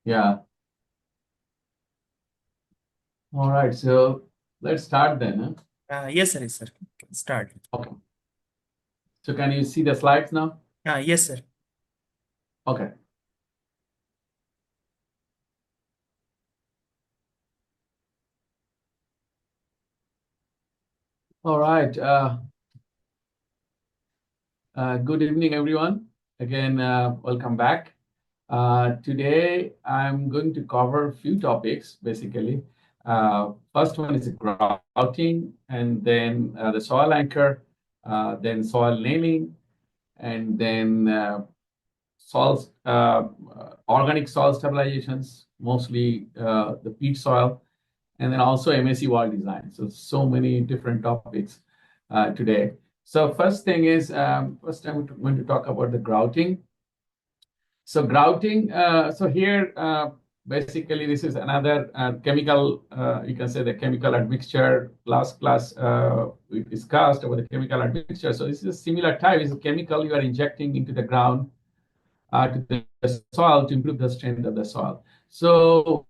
Yeah. All right. So let's start then. Yes, sir. Yes, sir. Start. Okay. So can you see the slides now? Yes, sir. Okay. All right. Good evening, everyone. Again, welcome back. Today, I'm going to cover a few topics, basically. First one is grouting, and then the soil anchor, then soil nailing, and then soil, organic soil stabilizations, mostly the peat soil, and then also MSC wall design. So many different topics today. So first thing is, first I'm going to talk about the grouting. So grouting, so here, basically this is another chemical, you can say the chemical admixture. Last class, we discussed about the chemical admixture. So this is a similar type. It's a chemical you are injecting into the ground to the soil to improve the strength of the soil. So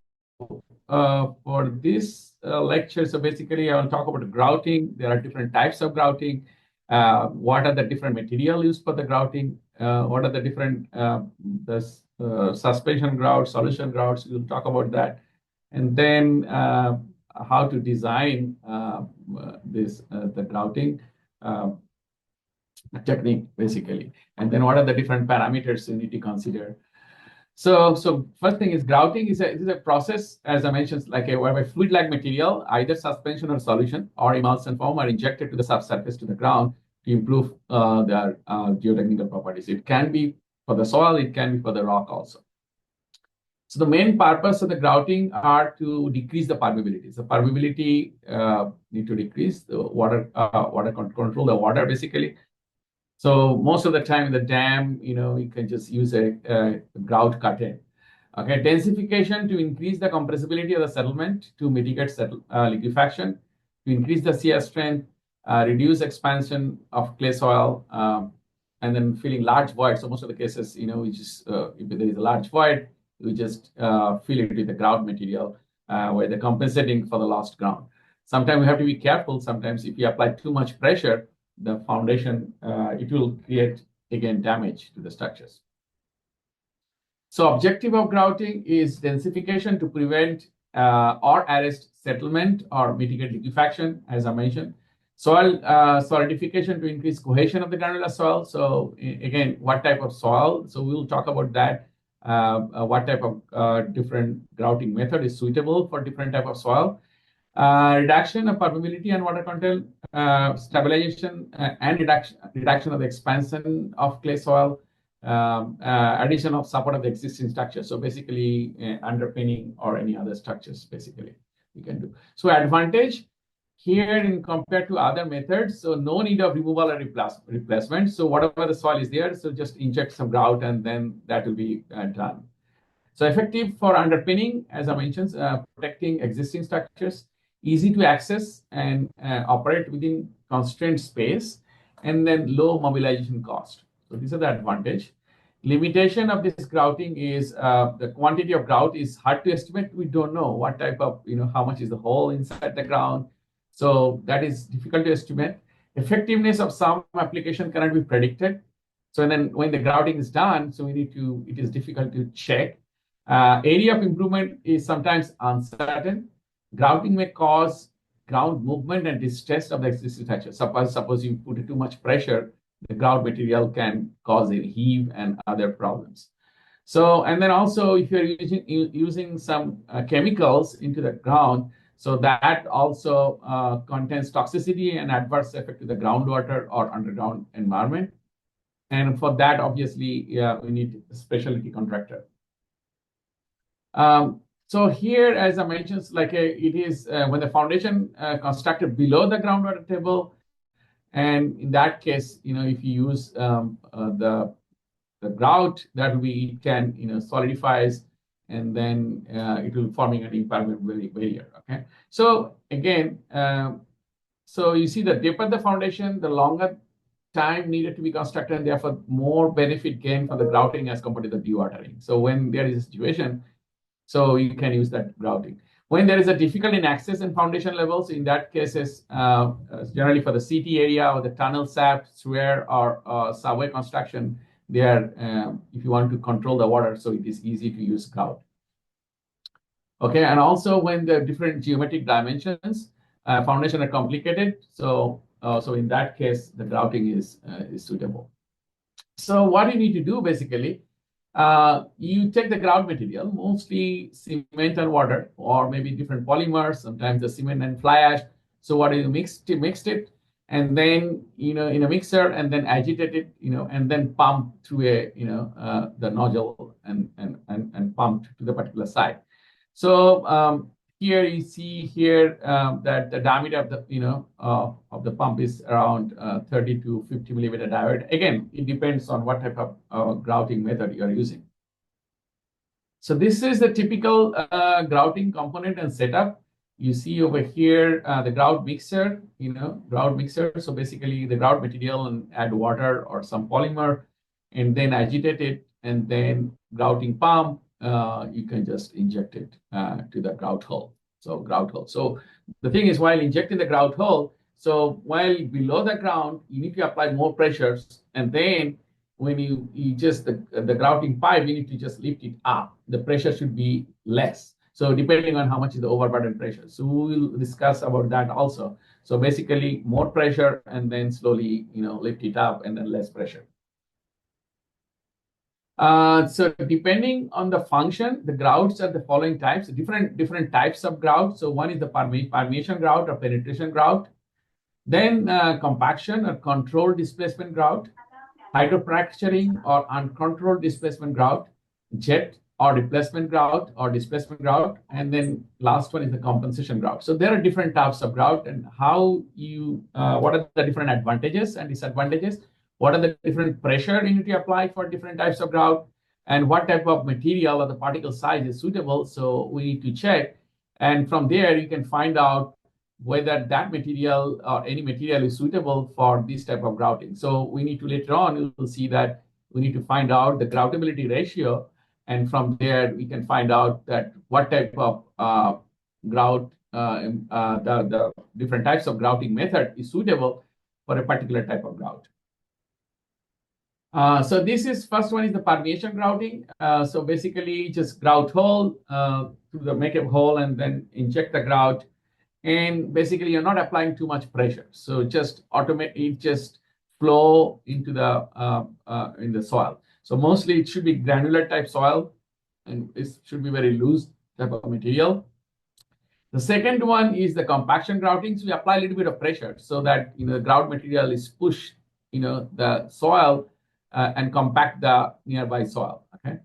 for this lecture, so basically I will talk about grouting. There are different types of grouting. What are the different material used for the grouting? What are the different suspension grouts, solution grouts? We'll talk about that. And then how to design the grouting uh, technique, basically. And then what are the different parameters you need to consider? So first thing is grouting is a process, as I mentioned, like where a fluid-like material, either suspension or solution or emulsion form, are injected to the subsurface to the ground to improve their geotechnical properties. It can be for the soil, it can be for the rock also. So the main purpose of the grouting are to decrease the permeability. So permeability need to decrease the water control the water basically. So most of the time in the dam, you can just use a grout curtain. Okay, densification to increase the compressibility of the settlement to mitigate liquefaction, to increase the shear strength, reduce expansion of clay soil, and then filling large voids. So most of the cases, we just if there is a large void, we just fill it with the grout material where they're compensating for the lost ground. Sometimes we have to be careful. Sometimes if you apply too much pressure, the foundation, it will create again damage to the structures. So objective of grouting is densification to prevent or arrest settlement or mitigate liquefaction, as I mentioned. Soil solidification to increase cohesion of the granular soil. So again, what type of soil? So we'll talk about that. What type of different grouting method is suitable for different type of soil. Reduction of permeability and water content, stabilization and reduction of the expansion of clay soil, addition of support of the existing structure. So basically, underpinning or any other structures, basically, you can do. So advantage here in compared to other methods, so no need of removal or replacement. So whatever the soil is there, so just inject some grout and then that will be done. So effective for underpinning, as I mentioned, protecting existing structures, easy to access and operate within constrained space, and then low mobilization cost. So these are the advantage. Limitation of this grouting is the quantity of grout is hard to estimate. We don't know what type of, how much is the hole inside the ground. So that is difficult to estimate. Effectiveness of some application cannot be predicted. So then when the grouting is done, so it is difficult to check. Area of improvement is sometimes uncertain. Grouting may cause ground movement and distress of the existing structure. Suppose you put too much pressure, the grout material can cause a heave and other problems. So, and then also if you're using some chemicals into the ground, so that also contains toxicity and adverse effect to the groundwater or underground environment. And for that, obviously, we need a specialty contractor. So here, as I mentioned, like it is when the foundation constructed below the groundwater table, and in that case, if you use the grout, that will be it can solidifies, and then it will forming an impermeable barrier. Okay, so again, so you see the deeper the foundation, the longer time needed to be constructed, and therefore more benefit gained from the grouting as compared to the dewatering. So when there is a situation So you can use that grouting. When there is a difficulty in access and foundation levels, in that cases, generally for the city area or the tunnel shaft, sewer, or subway construction, there, if you want to control the water, so it is easy to use grout. Okay, and also when the different geometric dimensions, foundation are complicated, so in that case, the grouting is suitable. So what you need to do basically, you take the grout material, mostly cement and water, or maybe different polymers, sometimes the cement and fly ash. So what you mixed it, and then in a mixer, and then agitate it, and then pump through the nozzle and pumped to the particular site. So here you see here that the diameter of the of the pump is around 30 to 50 millimeter diameter. Again, it depends on what type of grouting method you are using. So this is the typical grouting component and setup. You see over here the grout mixer, grout mixer. So basically the grout material and add water or some polymer, and then agitate it, and then grouting pump. You can just inject it to the grout hole. So grout hole. So the thing is, while injecting the grout hole, so while below the ground, you need to apply more pressures, and then when you just the grouting pipe, you need to just lift it up. The pressure should be less. So depending on how much is the overburden pressure. So we will discuss about that also. So basically more pressure, and then slowly, lift it up, and then less pressure. So depending on the function, the grouts are the following types, different types of grout. So one is the permeation grout or penetration grout. Then compaction or controlled displacement grout, hydrofracturing or uncontrolled displacement grout, jet or replacement grout or displacement grout, and then last one is the compensation grout. So there are different types of grout, and how you what are the different advantages and disadvantages? What are the different pressure you need to apply for different types of grout, and what type of material or the particle size is suitable? So we need to check, and from there you can find out whether that material or any material is suitable for this type of grouting. So we need to later on, you will see that we need to find out the groutability ratio. And from there, we can find out that what type of grout, the different types of grouting method is suitable for a particular type of grout. So this is first one is the permeation grouting. So basically just grout hole through the makeup hole, and then inject the grout. And basically you're not applying too much pressure. So just it just flow into the in the soil. So mostly it should be granular type soil, and it should be very loose type of material. The second one is the compaction grouting. So we apply a little bit of pressure so that the grout material is pushed the soil and compact the nearby soil. Okay.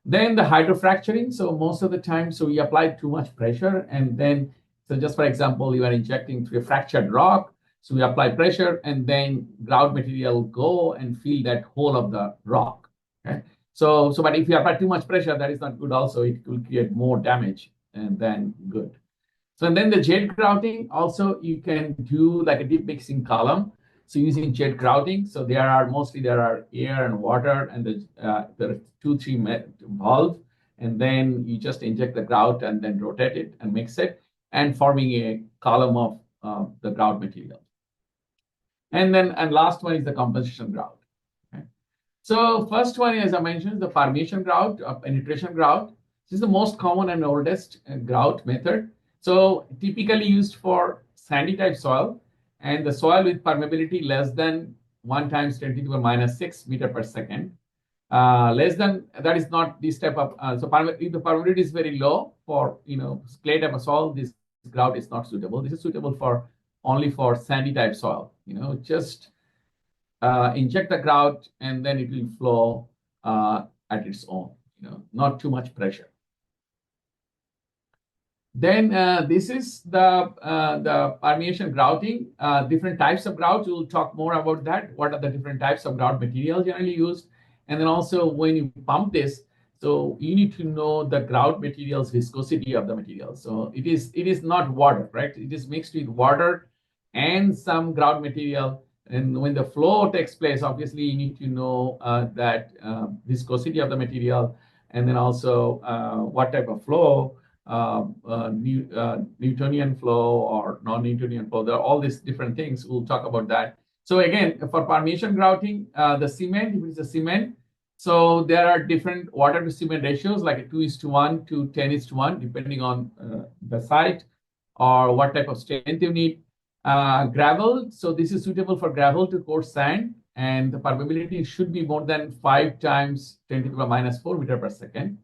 Then the hydrofracturing. So most of the time, so we apply too much pressure, and then so just for example, you are injecting through a fractured rock. So we apply pressure, and then grout material go and fill that hole of the rock. Okay. So but if you apply too much pressure, that is not good also. It will create more damage and then good. So and then the jet grouting, also you can do like a deep mixing column. So using jet grouting, so there are air and water, and there are 2-3 valves, and then you just inject the grout and then rotate it and mix it, and forming a column of the grout material. And last one is the compensation grout. Okay. So first one, as I mentioned, the permeation grout or penetration grout. This is the most common and oldest grout method. So typically used for sandy type soil, and the soil with permeability less than 1 times 10 to the minus 6 meter per second. Less than that is not this type of so if the permeability is very low for clay type of soil, this grout is not suitable. This is suitable for only for sandy type soil. Just inject the grout, and then it will flow at its own. Not too much pressure. Then this is the permeation grouting. Different types of grouts. We'll talk more about that. What are the different types of grout materials generally used? And then also when you pump this, so you need to know the grout material's viscosity of the material. So it is not water, right? It is mixed with water and some grout material. And when the flow takes place, obviously you need to know that viscosity of the material. and then also what type of flow, Newtonian flow or non-Newtonian flow. There are all these different things. We'll talk about that. So again, for permeation grouting, the cement, if it's a cement, so there are different water to cement ratios, like a 2:1 to 10:1, depending on the site or what type of strength you need. Gravel, so this is suitable for gravel to coarse sand, and the permeability should be more than 5 times 10 to the minus 4 meter per second.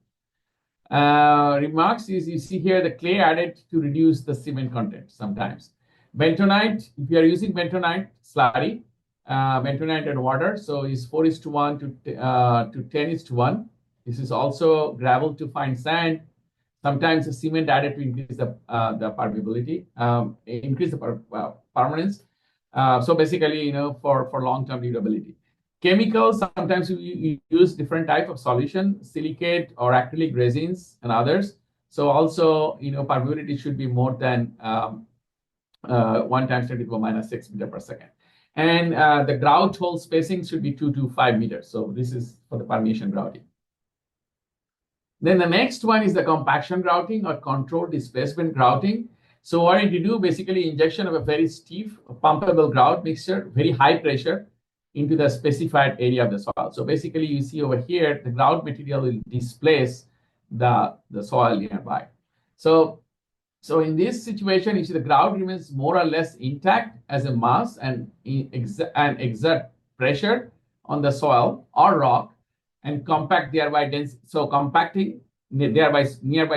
Remarks is you see here the clay added to reduce the cement content sometimes. Bentonite, if you are using bentonite slurry, bentonite and water, so is 4:1 to 10:1. This is also gravel to find sand. Sometimes the cement added to increase the permeability, increase the permanence. So basically, for long-term durability. Chemicals, sometimes you use different type of solution, silicate or acrylic resins and others. So also, permeability should be more than 1 times 10 to the minus 6 meter per second. And the grout hole spacing should be 2 to 5 meters. So this is for the permeation grouting. Then the next one is the compaction grouting or controlled displacement grouting. So what you do, basically injection of a very stiff pumpable grout mixture, very high pressure into the specified area of the soil. So basically you see over here, the grout material will displace the soil nearby. So in this situation, you see the grout remains more or less intact as a mass and exert pressure on the soil or rock and compact thereby dense. So compacting nearby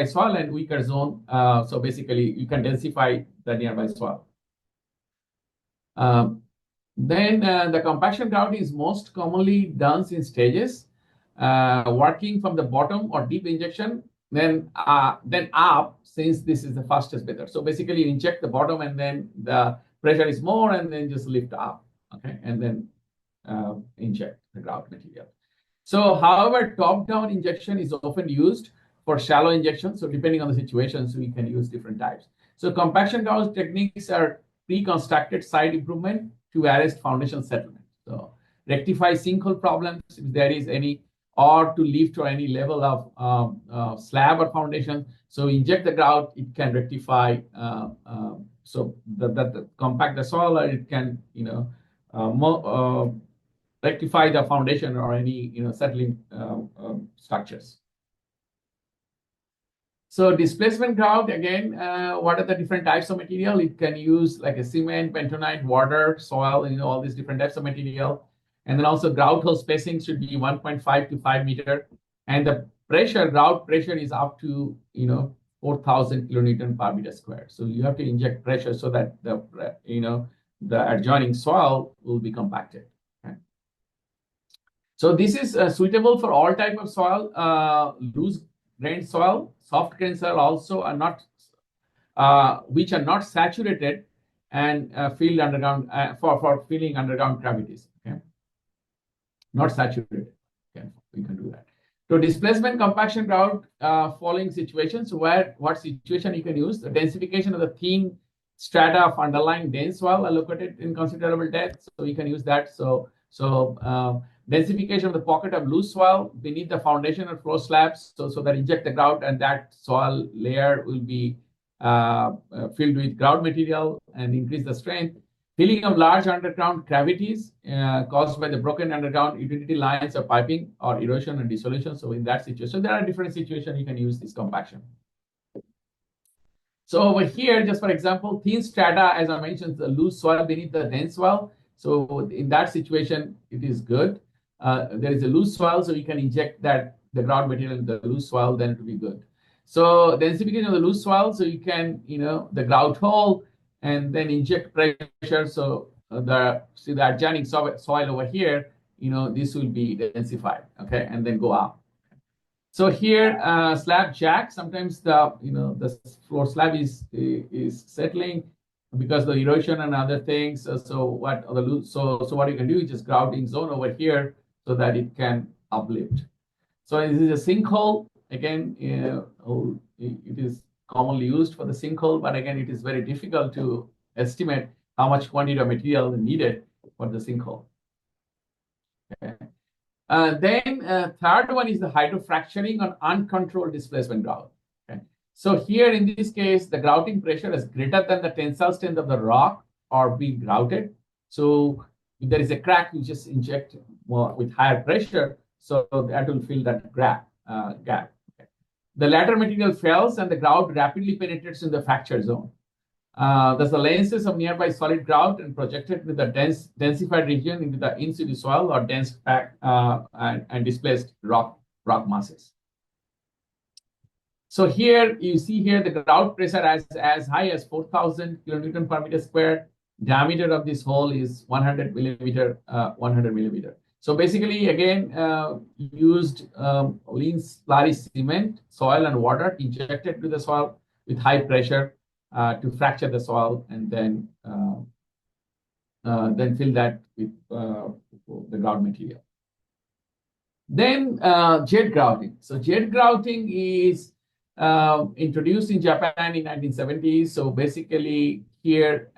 soil and weaker zone. So basically you can densify the nearby soil. Then the compaction grouting is most commonly done in stages, working from the bottom or deep injection, then up, since this is the fastest method. So basically you inject the bottom and then the pressure is more and then just lift up, okay, and then inject the grout material. So however, top-down injection is often used for shallow injection. So depending on the situation, so we can use different types. So compaction grout techniques are pre-constructed site improvement to arrest foundation settlement. So rectify sinkhole problems if there is any, or to lift or any level of slab or foundation. So inject the grout, it can rectify, so that compact the soil, or it can, rectify the foundation or any, settling structures. So displacement grout, again, what are the different types of material? It can use like a cement, bentonite, water, soil, all these different types of material. And then also grout hole spacing should be 1.5 to 5 meter. And the grout pressure is up to, 4,000 kilonewton per meter square. So you have to inject pressure so that the adjoining soil will be compacted. Okay? So this is suitable for all type of soil, loose grained soil, soft grained soil also are not, which are not saturated and filled underground for filling underground cavities. Okay, not saturated. Okay, we can do that. So displacement compaction grout following situations what situation you can use the densification of the thin strata of underlying dense soil are located in considerable depth. So you can use that. So densification of the pocket of loose soil beneath the foundation or floor slabs, so that inject the grout and that soil layer will be filled with grout material and increase the strength. Filling of large underground cavities caused by the broken underground utility lines or piping or erosion and dissolution. So in that situation, there are different situations you can use this compaction. So over here, just for example, thin strata, as I mentioned, the loose soil beneath the dense soil. So in that situation, it is good. There is a loose soil, so you can inject the grout material in the loose soil, then it will be good. So densification of the loose soil, so you can, the grout hole, and then inject pressure. So the adjoining soil over here, this will be densified, okay, and then go up. So here, slab jack, sometimes the floor slab is settling because of the erosion and other things. So what you can do is just grouting zone over here so that it can uplift. So this is a sinkhole. Again, it is commonly used for the sinkhole, but again, it is very difficult to estimate how much quantity of material needed for the sinkhole. Okay. Then third one is the hydrofracturing on uncontrolled displacement grout. Okay. So here in this case, the grouting pressure is greater than the tensile strength of the rock or being grouted. So if there is a crack, you just inject more with higher pressure, so that will fill that gap. Okay. The latter material fails and the grout rapidly penetrates in the fracture zone. Thus, the lenses of nearby solid grout and projected with the densified region into the in situ soil or dense packed and displaced rock masses. So here you see here the grout pressure as high as 4,000 kilonewton per meter square. Diameter of this hole is 100 millimeter. 100 millimeter. So basically, again, used lean slurry cement, soil, and water injected to the soil with high pressure to fracture the soil, and then fill that with the grout material. Then jet grouting. So jet grouting is introduced in Japan in 1970s. So basically here,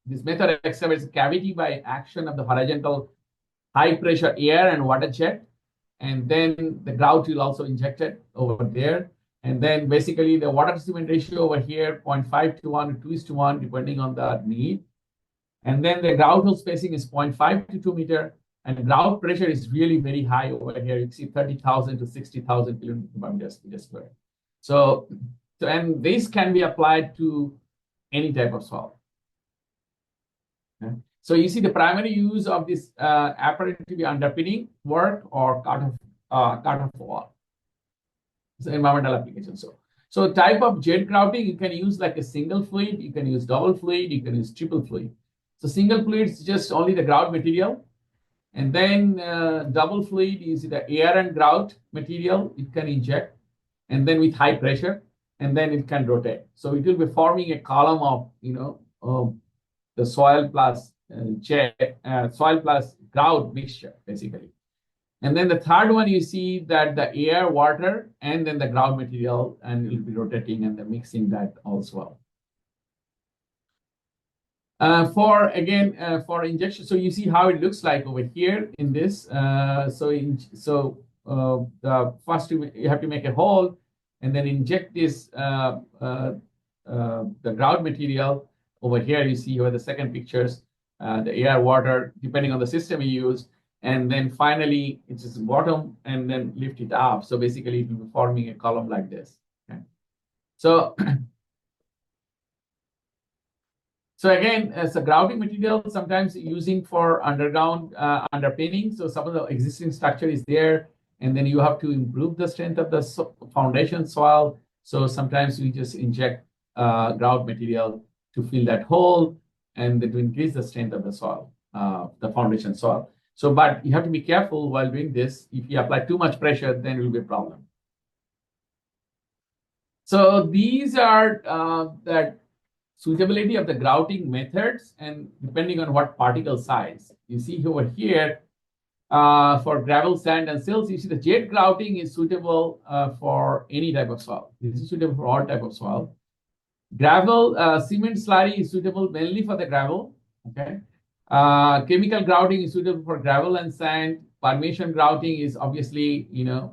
this method excavates a cavity by action of the horizontal high pressure air and water jet. And then the grout will also injected over there. And then basically the water to cement ratio over here, 0.5 to 1 to 2 to 1, depending on the need. And then the grout hole spacing is 0.5 to 2 meter. And the grout pressure is really very high over here. You see 30,000 to 60,000 kilonewton per meter square. So, and this can be applied to any type of soil. Okay. So you see the primary use of this apparatus to be underpinning work or cut off wall. It's an environmental application. So type of jet grouting, you can use like a single fluid, you can use double fluid, you can use triple fluid. So single fluid is just only the grout material. And then double fluid is the air and grout material it can inject, and then with high pressure, and then it can rotate. So it will be forming a column of, the soil plus soil plus grout mixture, basically. And then the third one, you see that the air, water, and then the grout material, and it will be rotating and the mixing that also. For injection, so you see how it looks like over here in this. The first you have to make a hole and then inject this the grout material. Over here you see over the second pictures, the air, water, depending on the system you use, and then finally it's just bottom and then lift it up. So basically it will be forming a column like this. Okay. So So again, as a grouting material, sometimes using for underground underpinning. So some of the existing structure is there, and then you have to improve the strength of the foundation soil. So sometimes we just inject grout material to fill that hole and to increase the strength of the soil, the foundation soil. So, but you have to be careful while doing this. If you apply too much pressure, then it will be a problem. So these are that suitability of the grouting methods, and depending on what particle size. You see over here, for gravel, sand, and silts, you see the jet grouting is suitable for any type of soil. This is suitable for all type of soil. Gravel, cement slurry is suitable mainly for the gravel. Okay. Chemical grouting is suitable for gravel and sand. Permeation grouting is obviously,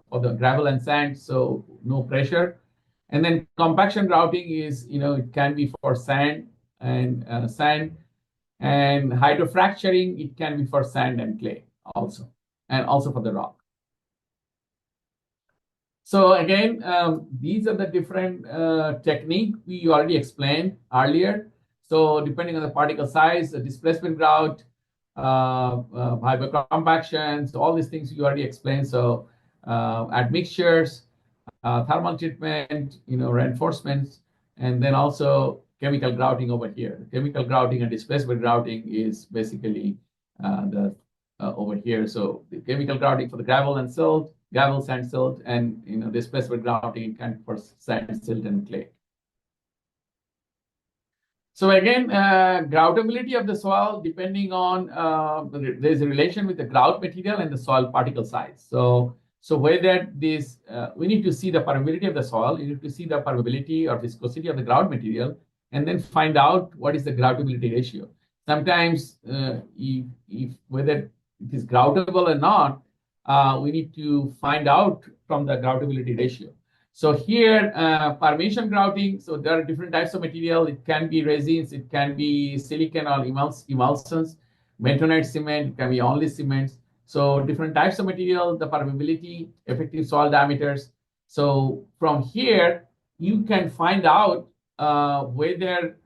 for the gravel and sand, so no pressure. And then compaction grouting is, it can be for sand, and hydrofracturing, it can be for sand and clay also, and also for the rock. So again, these are the different technique we already explained earlier. So depending on the particle size, the displacement grout, hypercompaction, so all these things you already explained. So admixtures, thermal treatment, reinforcements, and then also chemical grouting over here. Chemical grouting and displacement grouting is basically over here. So the chemical grouting for the gravel and silt, gravel, sand, silt, and displacement grouting can for sand, silt, and clay. So again, groutability of the soil depending on there's a relation with the grout material and the soil particle size. So whether this, we need to see the permeability of the soil, you need to see the permeability or viscosity of the grout material, and then find out what is the groutability ratio. Sometimes, if whether it is groutable or not, we need to find out from the groutability ratio. So here, permeation grouting, so there are different types of material. It can be resins, it can be silicon or emulsions, bentonite cement, it can be only cements. So different types of material, the permeability, effective soil diameters. So from here, you can find out whether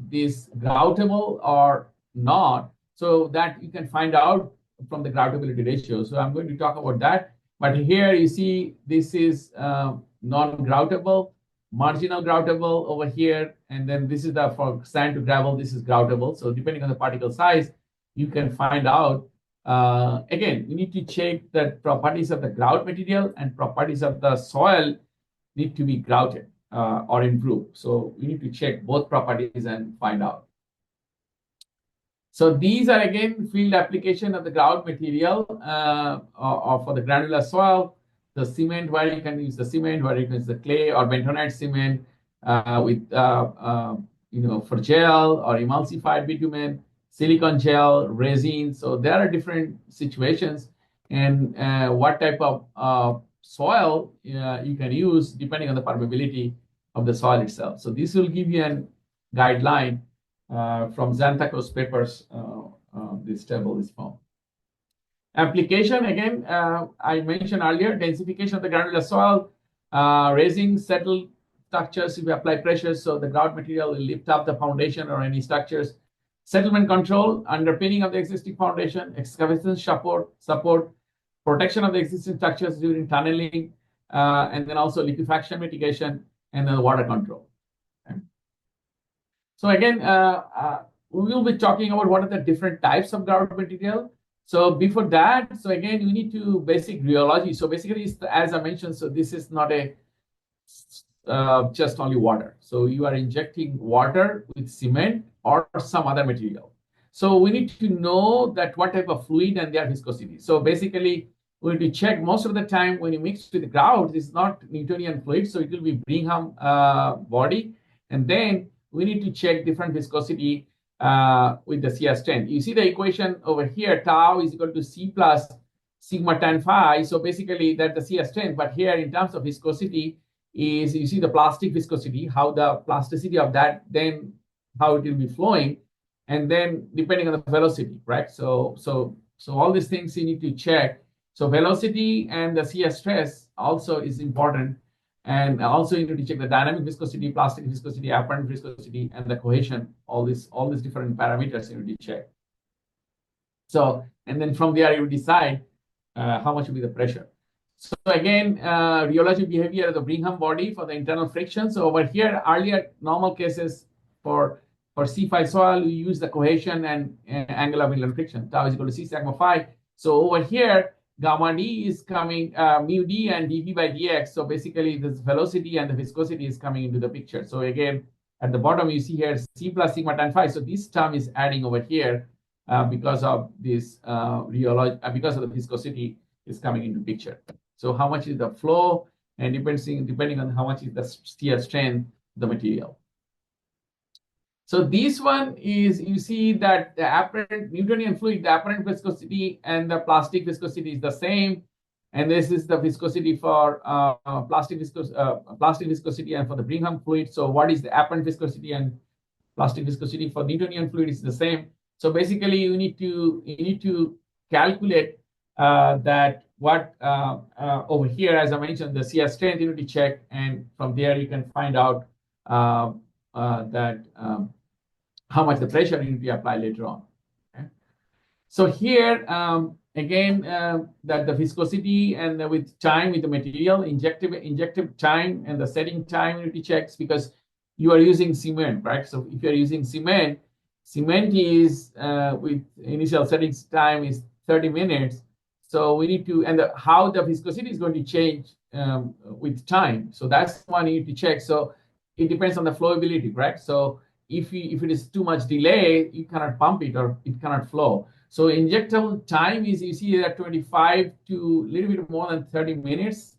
this groutable or not, so that you can find out from the groutability ratio. So I'm going to talk about that. But here you see this is non-groutable, marginal groutable over here, and then this is the for sand to gravel, this is groutable. So depending on the particle size, you can find out. Again, you need to check the properties of the grout material and properties of the soil need to be grouted or improved. So we need to check both properties and find out. So these are again field application of the grout material or for the granular soil. The cement, where you can use the cement, where you can use the clay or bentonite cement with for gel or emulsified bitumen, silicon gel, resin. So there are different situations and what type of soil you can use depending on the permeability of the soil itself. So this will give you a guideline from Xanthakos papers. This table is found. Application, again, I mentioned earlier, densification of the granular soil, raising settled structures if you apply pressure, so the grout material will lift up the foundation or any structures. Settlement control, underpinning of the existing foundation, excavation support, protection of the existing structures during tunneling, and then also liquefaction mitigation, and then water control. Okay. So again, we will be talking about what are the different types of grout material. So before that, so again, we need to basic rheology. So basically, as I mentioned, so this is not a just only water. So you are injecting water with cement or some other material. So we need to know that what type of fluid and their viscosity. So basically, we need to check most of the time when you mix with the grout, it's not Newtonian fluid, so it will be Brigham body. And then we need to check different viscosity with the CR strength. You see the equation over here, tau is equal to C plus sigma tan phi. So basically that's the CR strength, but here in terms of viscosity is, you see the plastic viscosity, how the plasticity of that, then how it will be flowing, and then depending on the velocity, right? So all these things you need to check. So velocity and the CR stress also is important. And also you need to check the dynamic viscosity, plastic viscosity, apparent viscosity, and the cohesion, all these different parameters you need to check. So, and then from there you decide how much will be the pressure. So again, rheology behavior of the Brigham body for the internal friction. So over here, earlier normal cases for C5 soil, we use the cohesion and angle of inlet friction. Tau is equal to C sigma phi. So over here, gamma d is coming, mu d and dv by dx. So basically this velocity and the viscosity is coming into the picture. So again, at the bottom, you see here C plus sigma tan phi. So this term is adding over here because of this because of the viscosity is coming into picture. So how much is the flow, and depending on how much is the shear strength of the material. So this one is, you see that the apparent Newtonian fluid, the apparent viscosity and the plastic viscosity is the same. And this is the viscosity for plastic viscosity and for the Brigham fluid. So what is the apparent viscosity and plastic viscosity for Newtonian fluid is the same. So basically you need to calculate that what over here, as I mentioned, the CR strength you need to check, and from there you can find out that how much the pressure you need to apply later on. Okay? So here again, that the viscosity and with time with the material, injective time and the setting time you need to check, because you are using cement, right? So if you are using cement is with initial setting time is 30 minutes. So we need to, and how the viscosity is going to change with time. So that's one you need to check. So it depends on the flowability, right? So if it is too much delay, you cannot pump it or it cannot flow. So injectable time is, you see that 25 to a little bit more than 30 minutes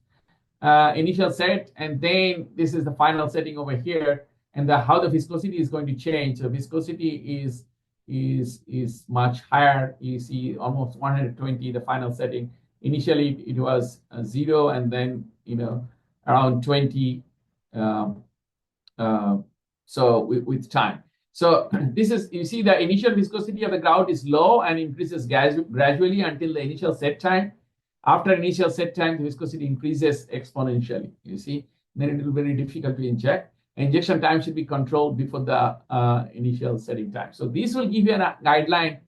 initial set, and then this is the final setting over here, and how the viscosity is going to change. So viscosity is is much higher. You see almost 120, the final setting. Initially, it was 0, and then around 20. Um, so with time. So this is, you see, the initial viscosity of the grout is low and increases gradually until the initial set time. After initial set time, the viscosity increases exponentially. You see, then it will be very difficult to inject. Injection time should be controlled before the initial setting time. So this will give you a guideline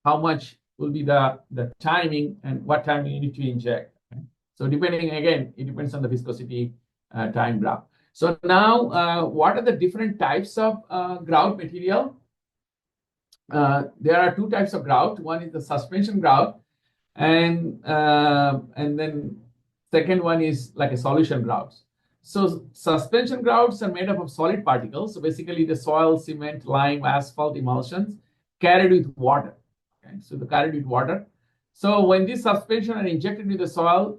how much will be the timing and what time you need to inject. So depending, again, it depends on the viscosity time graph. So now, what are the different types of grout material? There are two types of grout. One is the suspension grout, and then second one is like a solution grouts. So suspension grouts are made up of solid particles. So basically, the soil, cement, lime, asphalt emulsions carried with water. Okay, so they're carried with water. So when these suspension are injected into the soil,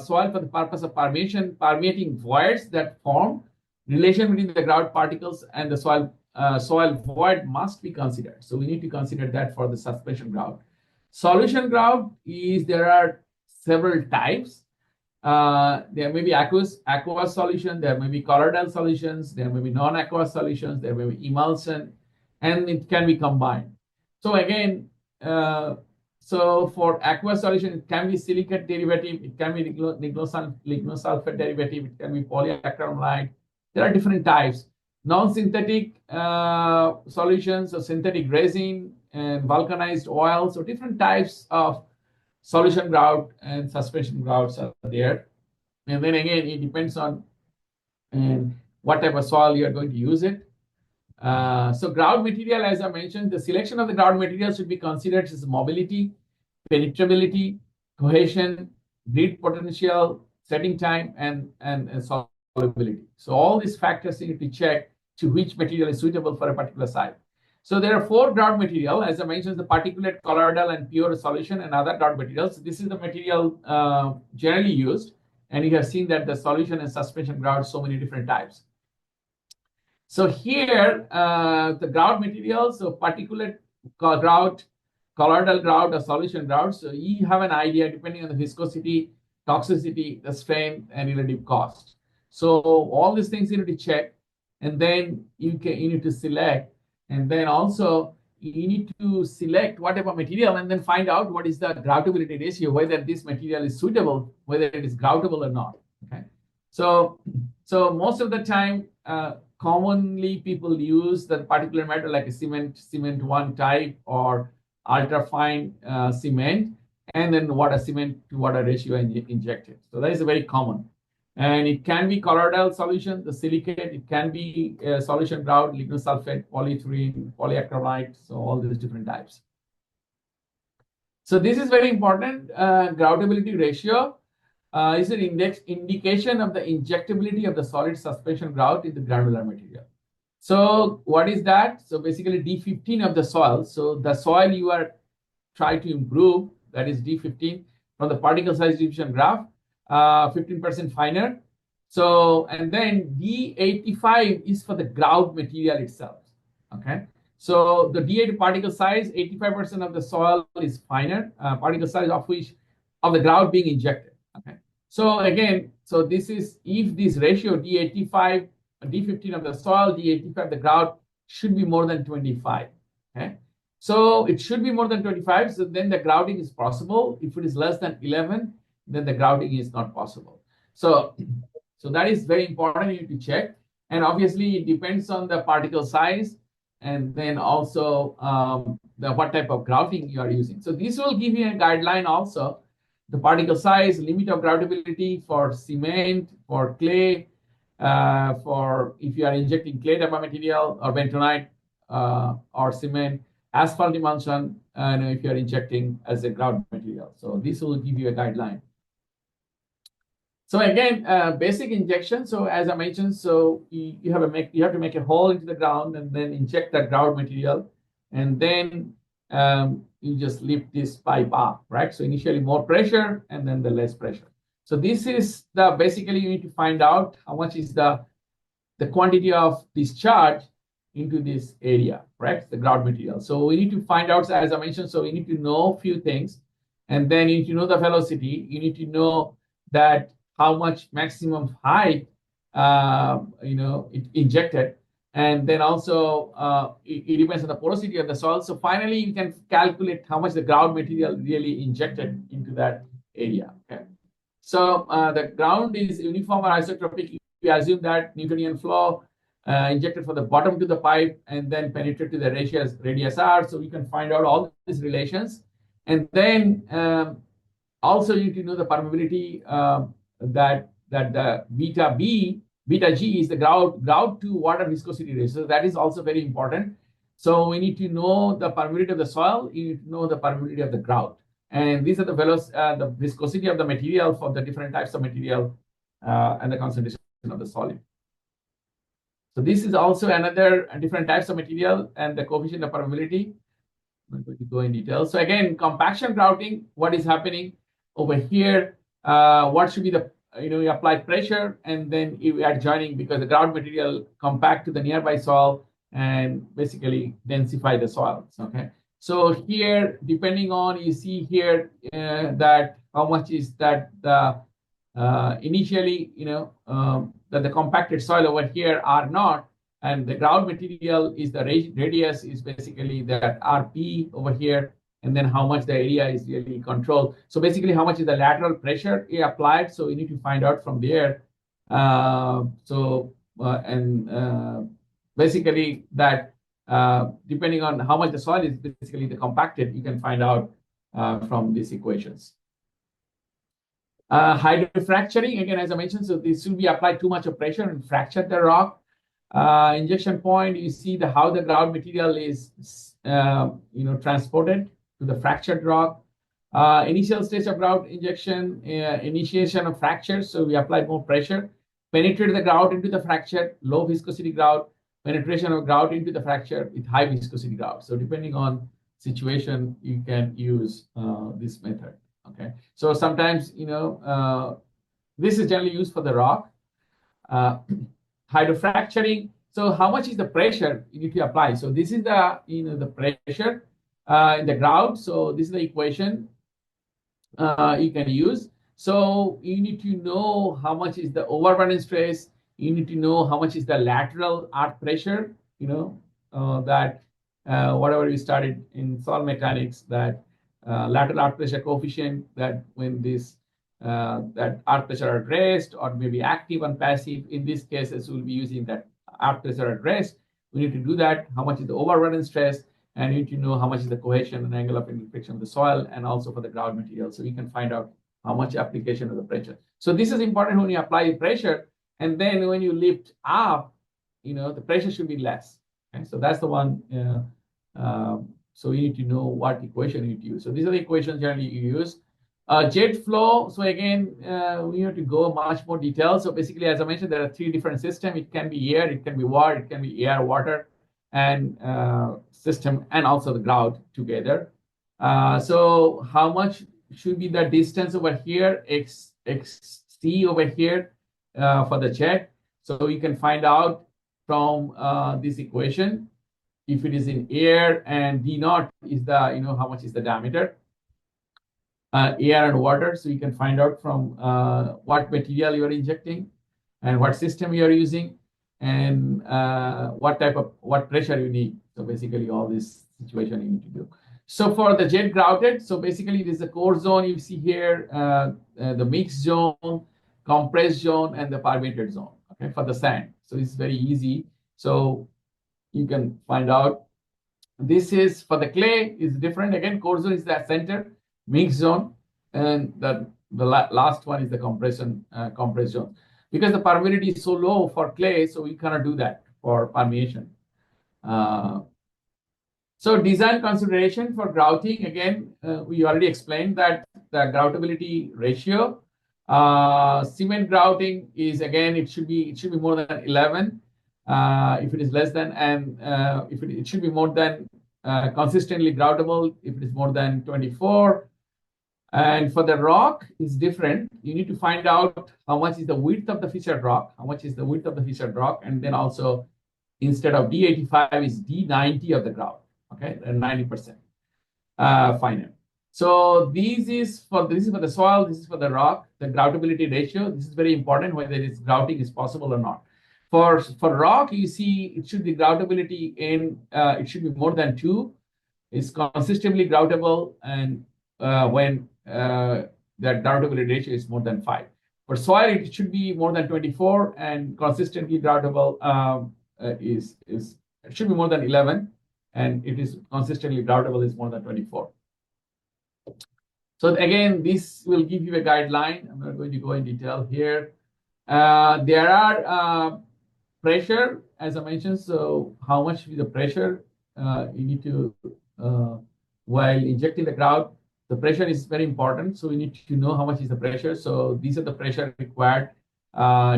soil for the purpose of permeating voids that form, relation between the grout particles and the soil void must be considered. So we need to consider that for the suspension grout. Solution grout is, there are several types. There may be aqueous solution, there may be colloidal solutions, there may be non-aqueous solutions, there may be emulsion, and it can be combined. So again, so for aqueous solution, it can be silicate derivative, it can be lignosulfate derivative, it can be polyacrylamide. There are different types. Non-synthetic solutions, or synthetic resin and vulcanized oil. So different types of solution grout and suspension grouts are there. And then again, it depends on what type of soil you are going to use it. So grout material, as I mentioned, the selection of the grout material should be considered as mobility, penetrability, cohesion, grit potential, setting time, and solubility. So all these factors you need to check to which material is suitable for a particular site. So there are 4 grout material, as I mentioned, the particulate, colloidal, and pure solution, and other grout materials. This is the material generally used, and you have seen that the solution and suspension grout, so many different types. So here, the grout materials, so particulate grout, colloidal grout, or solution grout. So you have an idea depending on the viscosity, toxicity, the strength, and relative cost. So all these things you need to check, and then you need to select, and then also you need to select what type of material, and then find out what is the groutability ratio, whether this material is suitable, whether it is groutable or not. Okay. So most of the time, commonly people use the particular material like a cement 1 type, or ultra fine cement, and then water cement to water ratio injected. So that is very common. And it can be colloidal solution, the silicate, it can be solution grout, lignosulfate, polyethylene, polyacrylamide, so all these different types. So this is very important. Groutability ratio is an indication of the injectability of the solid suspension grout in the granular material. So what is that? So basically D15 of the soil. So the soil you are trying to improve, that is D15 from the particle size distribution graph, 15% finer. So, and then D85 is for the grout material itself. Okay. So the D8 particle size, 85% of the soil is finer, particle size of the grout being injected. Okay. So again, so this is, if this ratio D85, D15 of the soil, D85 of the grout should be more than 25. Okay. So it should be more than 25. So then the grouting is possible. If it is less than 11, then the grouting is not possible. So that is very important. You need to check. And obviously, it depends on the particle size, and then also what type of grouting you are using. So this will give you a guideline also. The particle size, limit of groutability for cement, for clay, for if you are injecting clay type of material, or bentonite, or cement, asphalt emulsion, and if you are injecting as a grout material. So this will give you a guideline. So again, basic injection. So as I mentioned, so you have to make a hole into the ground and then inject that grout material, and then you just lift this pipe up, right? So initially more pressure, and then the less pressure. So this is basically you need to find out how much is the quantity of discharge into this area, correct? The grout material. So we need to find out, as I mentioned, so we need to know a few things, and then you need to know the velocity. You need to know that how much maximum height, it injected, and then also it depends on the porosity of the soil. So finally, you can calculate how much the grout material really injected into that area. Okay. So the ground is uniform or isotropic. We assume that Newtonian flow injected from the bottom to the pipe and then penetrate to the radius r. So we can find out all these relations. And then also you need to know the permeability that the beta G is the grout to water viscosity ratio. So that is also very important. So we need to know the permeability of the soil. You need to know the permeability of the grout. And these are the viscosity of the material for the different types of material and the concentration of the solid. So this is also another different types of material and the coefficient of permeability. I'm going to go in detail. So again, compaction grouting, what is happening over here? What should be the, you apply pressure and then you add joining because the grout material compact to the nearby soil and basically densify the soils, okay? So here, depending on, you see here that how much is that the initially, that the compacted soil over here are not, and the grout material is the radius is basically that RP over here, and then how much the area is really controlled. So basically, how much is the lateral pressure applied? So we need to find out from there. Basically that depending on how much the soil is basically the compacted, you can find out from these equations. Hydrofracturing, again, as I mentioned, so this will be applied too much of pressure and fracture the rock. Injection point, you see how the grout material is, transported to the fractured rock. Initial stage of grout injection, initiation of fracture. So we apply more pressure, penetrate the grout into the fracture, low viscosity grout, penetration of grout into the fracture with high viscosity grout. So depending on situation, you can use this method. Okay. So sometimes, this is generally used for the rock. Hydrofracturing. So how much is the pressure you need to apply? So this is the, the pressure in the grout. So this is the equation you can use. So you need to know how much is the overburden stress. You need to know how much is the lateral arc pressure, that whatever we studied in soil mechanics, that lateral arc pressure coefficient, that when this that arc pressure at rest or maybe active and passive, in these cases we'll be using that arc pressure at rest. We need to do that. How much is the overburden stress? And you need to know how much is the cohesion and angle of inflection of the soil and also for the grout material. So we can find out how much application of the pressure. So this is important when you apply pressure. And then when you lift up, the pressure should be less. Okay? So that's the one. So you need to know what equation you need to use. So these are the equations generally you use. Jet flow. So again, we have to go much more detail. So basically, as I mentioned, there are three different systems. It can be air, it can be water, it can be air, water, and system, and also the grout together. So how much should be the distance over here, xc over here for the jet? So you can find out from this equation if it is in air, and d naught is the, how much is the diameter. Air and water, so you can find out from what material you are injecting and what system you are using and what pressure you need. So basically all this situation you need to do. So for the jet grouted, so basically this is the core zone you see here, the mixed zone, compressed zone, and the permeated zone, okay, for the sand. So it's very easy. So you can find out. This is for the clay is different. Again, core zone is the center, mixed zone, and the last one is the compressed zone. Because the permeability is so low for clay, so we cannot do that for permeation. So design consideration for grouting, again, we already explained that the groutability ratio. Cement grouting is, again, it should be more than 11. If it is less than, and if it should be more than consistently groutable if it is more than 24. And for the rock, it's different. You need to find out how much is the width of the fissured rock, and then also instead of D85 is D90 of the grout, okay, and 90% finer. So this is for the soil, this is for the rock, the groutability ratio. This is very important whether its grouting is possible or not. For rock, you see it should be groutability in it should be more than 2. It's consistently groutable, and when that groutability ratio is more than 5. For soil, it should be more than 24, and consistently groutable it should be more than 11, and it is consistently groutable is more than 24. So again, this will give you a guideline. I'm not going to go in detail here. There are pressure, as I mentioned. So how much is the pressure you need to while injecting the grout? The pressure is very important. So we need to know how much is the pressure. So these are the pressure required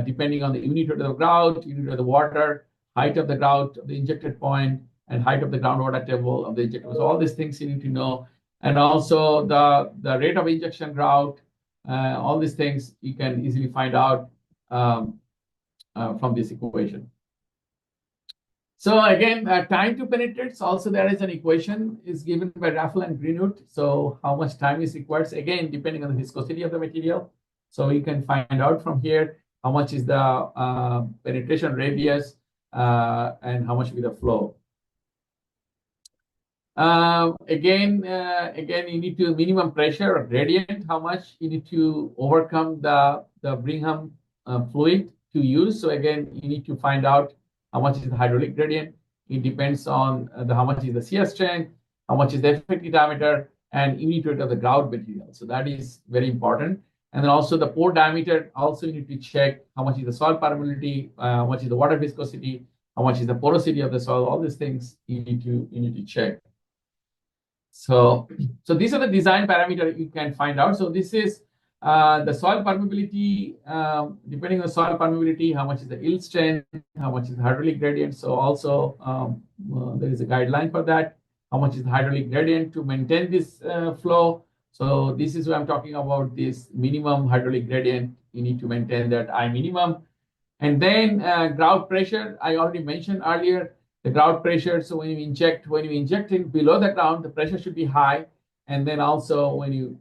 depending on the unit of the grout, unit of the water, height of the grout, the injected point, and height of the groundwater table of the injector. So all these things you need to know. And also the rate of injection grout, all these things you can easily find out from this equation. So again, time to penetrate. Also, there is an equation is given by Raffel and Greenwood. So how much time is required? Again, depending on the viscosity of the material. So you can find out from here how much is the penetration radius and how much will be the flow. Again, you need to minimum pressure or gradient. How much you need to overcome the Brigham fluid to use. So again, you need to find out how much is the hydraulic gradient. It depends on how much is the shear strength, how much is the effective diameter, and unit weight of the grout material. So that is very important. And then also the pore diameter. Also, you need to check how much is the soil permeability, how much is the water viscosity, how much is the porosity of the soil. All these things you need to check. So these are the design parameters you can find out. So this is the soil permeability, depending on soil permeability, how much is the yield strength, how much is the hydraulic gradient. So also there is a guideline for that. How much is the hydraulic gradient to maintain this flow? So this is what I'm talking about, this minimum hydraulic gradient. You need to maintain that I minimum. And then grout pressure, I already mentioned earlier, the grout pressure. So when you inject it below the ground, the pressure should be high. And then also when you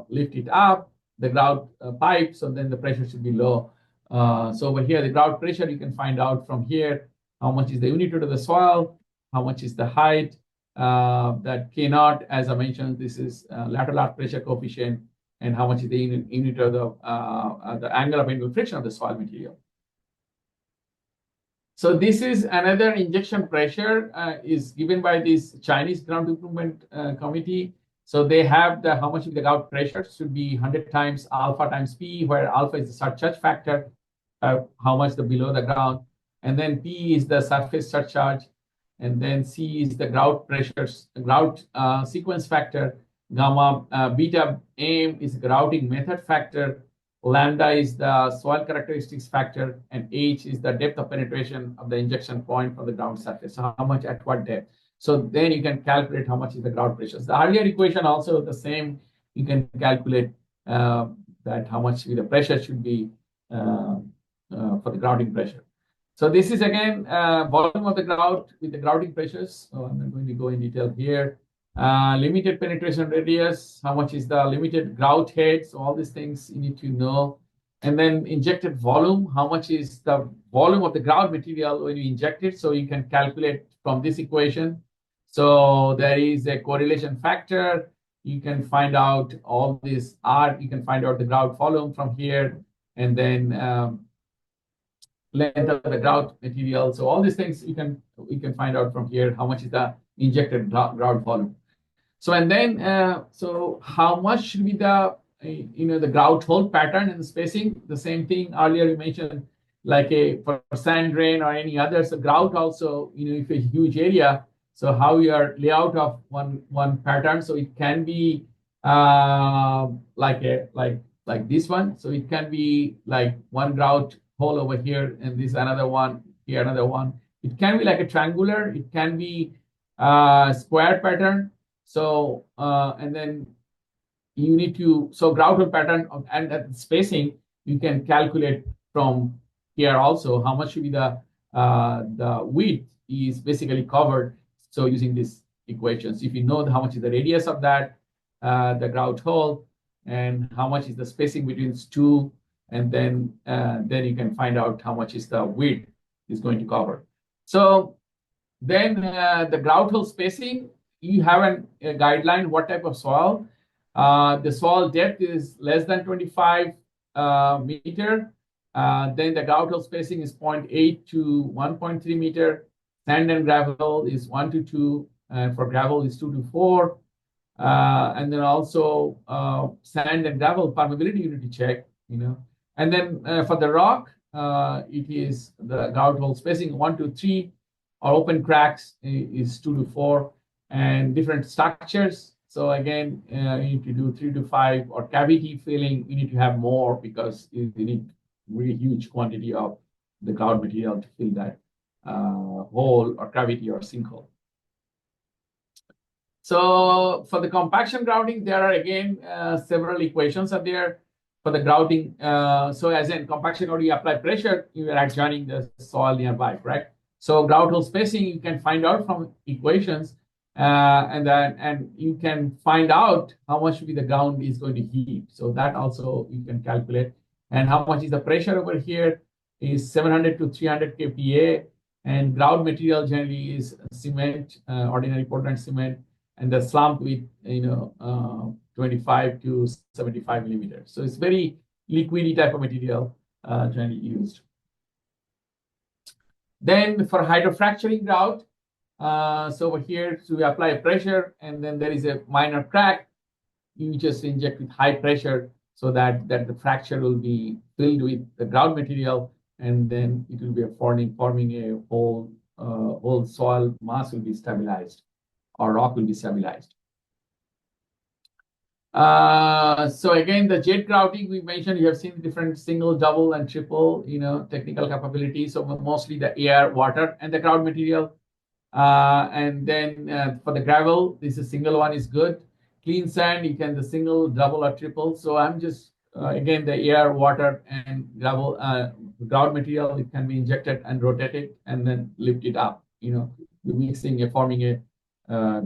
lift it up, the grout pipe, so then the pressure should be low. So over here, the grout pressure, you can find out from here, how much is the unit root of the soil, how much is the height, that K0, as I mentioned, this is lateral arc pressure coefficient, and how much is the unit of the angle of infiltration of the soil material. So this is another injection pressure is given by this Chinese ground improvement committee. So they have the how much of the grout pressure should be 100 times alpha times P, where alpha is the surcharge factor, how much the below the ground, and then P is the surface surcharge, and then C is the grout pressures, grout sequence factor, gamma, beta M is grouting method factor, lambda is the soil characteristics factor, and H is the depth of penetration of the injection point for the ground surface. So how much at what depth? So then you can calculate how much is the grout pressure. The earlier equation also the same. You can calculate that how much the pressure should be for the grouting pressure. So this is again volume of the grout with the grouting pressures. So I'm not going to go in detail here. Limited penetration radius, how much is the limited grout head? So all these things you need to know. And then injected volume, how much is the volume of the grout material when you inject it? So you can calculate from this equation. So there is a correlation factor. You can find out all this R. You can find out the grout volume from here, and then length of the grout material. So all these things you can find out from here. How much is the injected grout volume? So and then so how much should be the the grout hole pattern and the spacing? The same thing earlier you mentioned, like for sand drain or any other. So grout also, if a huge area, so how your layout of one pattern. So it can be like this one. So it can be like one grout hole over here, and this another one here, another one. It can be like a triangular. It can be square pattern. So and then you need to grout hole pattern and spacing you can calculate from here also how much should be the the width is basically covered. So using these equations, if you know how much is the radius of that, the grout hole, and how much is the spacing between two, and then you can find out how much is the width is going to cover. So then the grout hole spacing, you have a guideline what type of soil. The soil depth is less than 25 meter. Then the grout hole spacing is 0.8 to 1.3 meter. Sand and gravel is 1 to 2, and for gravel is 2 to 4. And then also sand and gravel permeability you need to check, And then for the rock, it is the grout hole spacing 1 to 3, or open cracks is 2 to 4, and different structures. So again, you need to do 3 to 5, or cavity filling, you need to have more because you need really huge quantity of the grout material to fill that hole or cavity or sinkhole. So for the compaction grouting, there are again several equations are there for the grouting. So as in compaction grouting, you apply pressure, you are adjoining the soil nearby, correct? So grout hole spacing you can find out from equations, and you can find out how much the ground is going to heave. So that also you can calculate, and how much is the pressure over here is 700 to 300 kPa, and grout material generally is cement, ordinary Portland cement, and the slump with 25 to 75 millimeters. So it's very liquidy type of material generally used. Then for hydrofracturing grout, so over here, so we apply pressure, and then there is a minor crack. You just inject with high pressure so that the fracture will be filled with the grout material, and then it will be forming a whole soil mass will be stabilized, or rock will be stabilized. So again, the jet grouting we mentioned, you have seen different single, double, and triple, technical capabilities. So mostly the air, water, and the grout material. And then for the gravel, this is single one is good. Clean sand, you can the single, double, or triple. So I'm just again the air, water, and gravel grout material. It can be injected and rotated, and then lift it up. Mixing forming a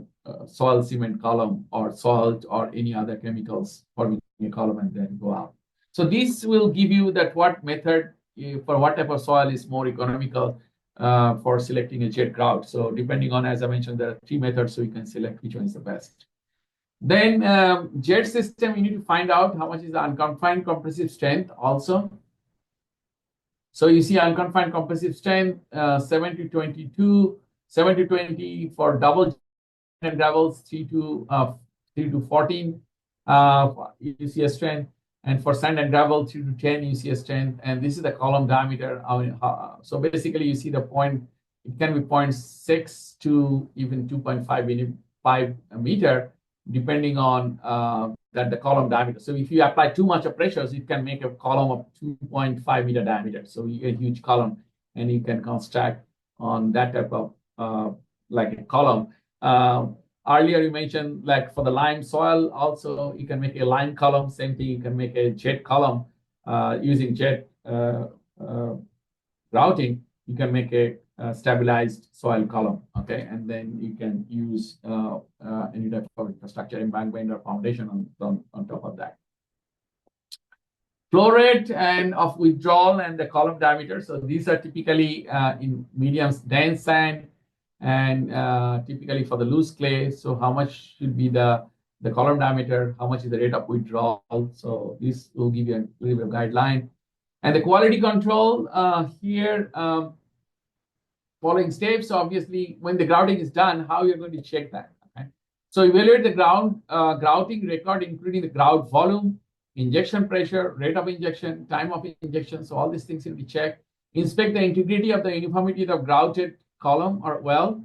soil cement column, or salt, or any other chemicals forming a column, and then go out. So this will give you that what method for what type of soil is more economical for selecting a jet grout. So depending on, as I mentioned, there are 3 methods, so you can select which one is the best. Then jet system, you need to find out how much is the unconfined compressive strength also. So you see unconfined compressive strength 7 to 22, 7 to 20 for double and gravels, 3 to 14 UCS strength, and for sand and gravel 3 to 10 UCS strength, and this is the column diameter. So basically you see the point, it can be 0.6 to even 2.5 meter, depending on that the column diameter. So if you apply too much of pressures, it can make a column of 2.5 meter diameter. So you get a huge column, and you can construct on that type of like a column. Earlier you mentioned like for the lime soil, also you can make a lime column. Same thing, you can make a jet column using jet grouting. You can make a stabilized soil column, okay, and then you can use any type of infrastructure, embankment, or foundation on top of that. Flow rate and of withdrawal and the column diameter. So these are typically in medium dense sand, and typically for the loose clay. So how much should be the column diameter? How much is the rate of withdrawal? So this will give you a little bit of guideline. And the quality control here, following steps. So obviously, when the grouting is done, how you're going to check that? Okay? So evaluate the grouting record, including the grout volume, injection pressure, rate of injection, time of injection. So all these things will be checked. Inspect the integrity of the uniformity of the grouted column or well.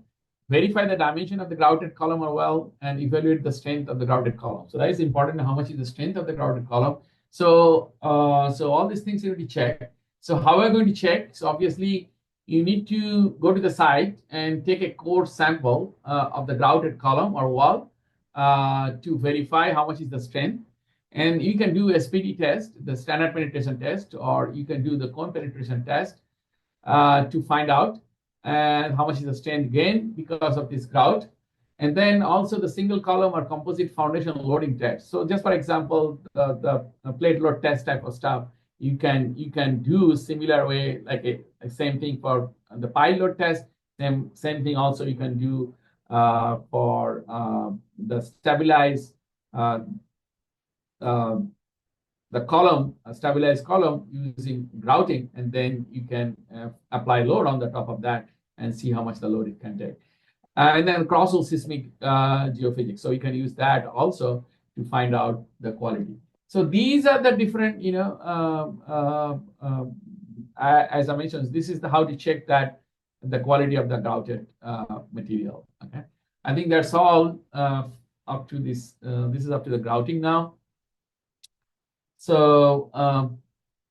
Verify the dimension of the grouted column or well, and evaluate the strength of the grouted column. So that is important. How much is the strength of the grouted column? So all these things will be checked. So how are we going to check? So obviously, you need to go to the site and take a core sample of the grouted column or wall to verify how much is the strength. And you can do SPT test, the standard penetration test, or you can do the cone penetration test. to find out and how much is the strength gain because of this grout. And then also the single column or composite foundation loading test. So just for example, the plate load test type of stuff, you can do similar way, like a same thing for the pile load test. Same thing also you can do for the stabilized uh, uh, the column, a stabilized column using grouting, and then you can apply load on the top of that and see how much the load it can take. And then cross-hole seismic geophysics. So you can use that also to find out the quality. So these are the different, as I mentioned, this is how to check that the quality of the grouted material. Okay, I think that's all up to this. This is up to the grouting now. So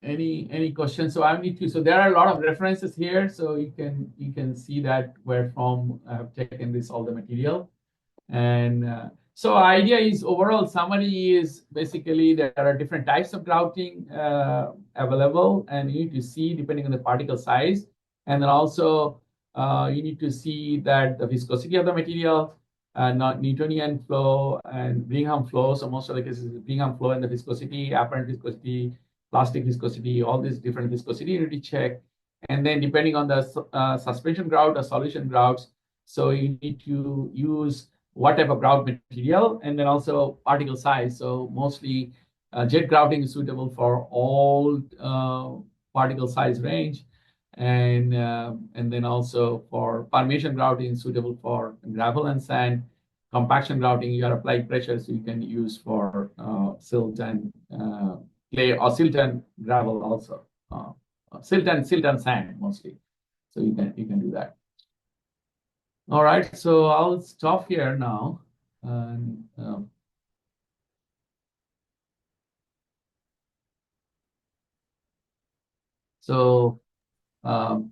any questions? So I need to. So there are a lot of references here, so you can see that where from I have taken this all the material, and so idea is overall summary is basically there are different types of grouting available, and you need to see depending on the particle size, and then also you need to see that the viscosity of the material, not Newtonian flow and Bingham flow. So most of the cases, Bingham flow and the viscosity, apparent viscosity, plastic viscosity, all these different viscosity you need to check. And then depending on the suspension grout or solution grouts, so you need to use what type of grout material and then also particle size. So mostly jet grouting is suitable for all particle size range. And then also for formation grouting suitable for gravel and sand. Compaction grouting, you are applying pressure, so you can use for silt and clay or silt and gravel also. Silt and sand mostly. So you can do that. All right, so I'll stop here now. And, so um,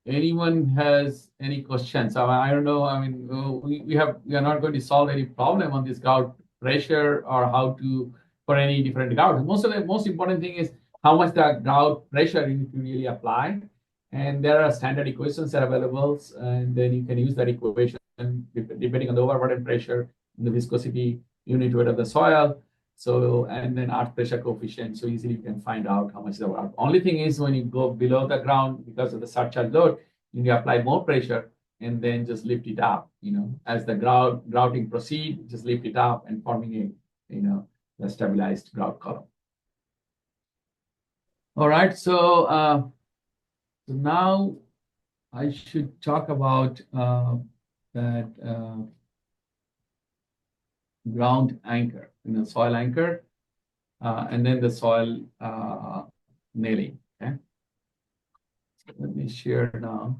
anyone has any questions? I don't know. I mean, we are not going to solve any problem on this grout pressure or how to for any different grout. Most important thing is how much the grout pressure you need to really apply. And there are standard equations that are available, and then you can use that equation depending on the overburden pressure, the viscosity, unit weight of the soil. So, and then earth pressure coefficient. So easily you can find out how much the grout. Only thing is when you go below the ground because of the surcharge load, you need to apply more pressure and then just lift it up. As the grouting proceed, just lift it up and forming the stabilized grout column. All right. So now I should talk about that ground anchor, soil anchor, and then the soil nailing. Okay. Let me share now.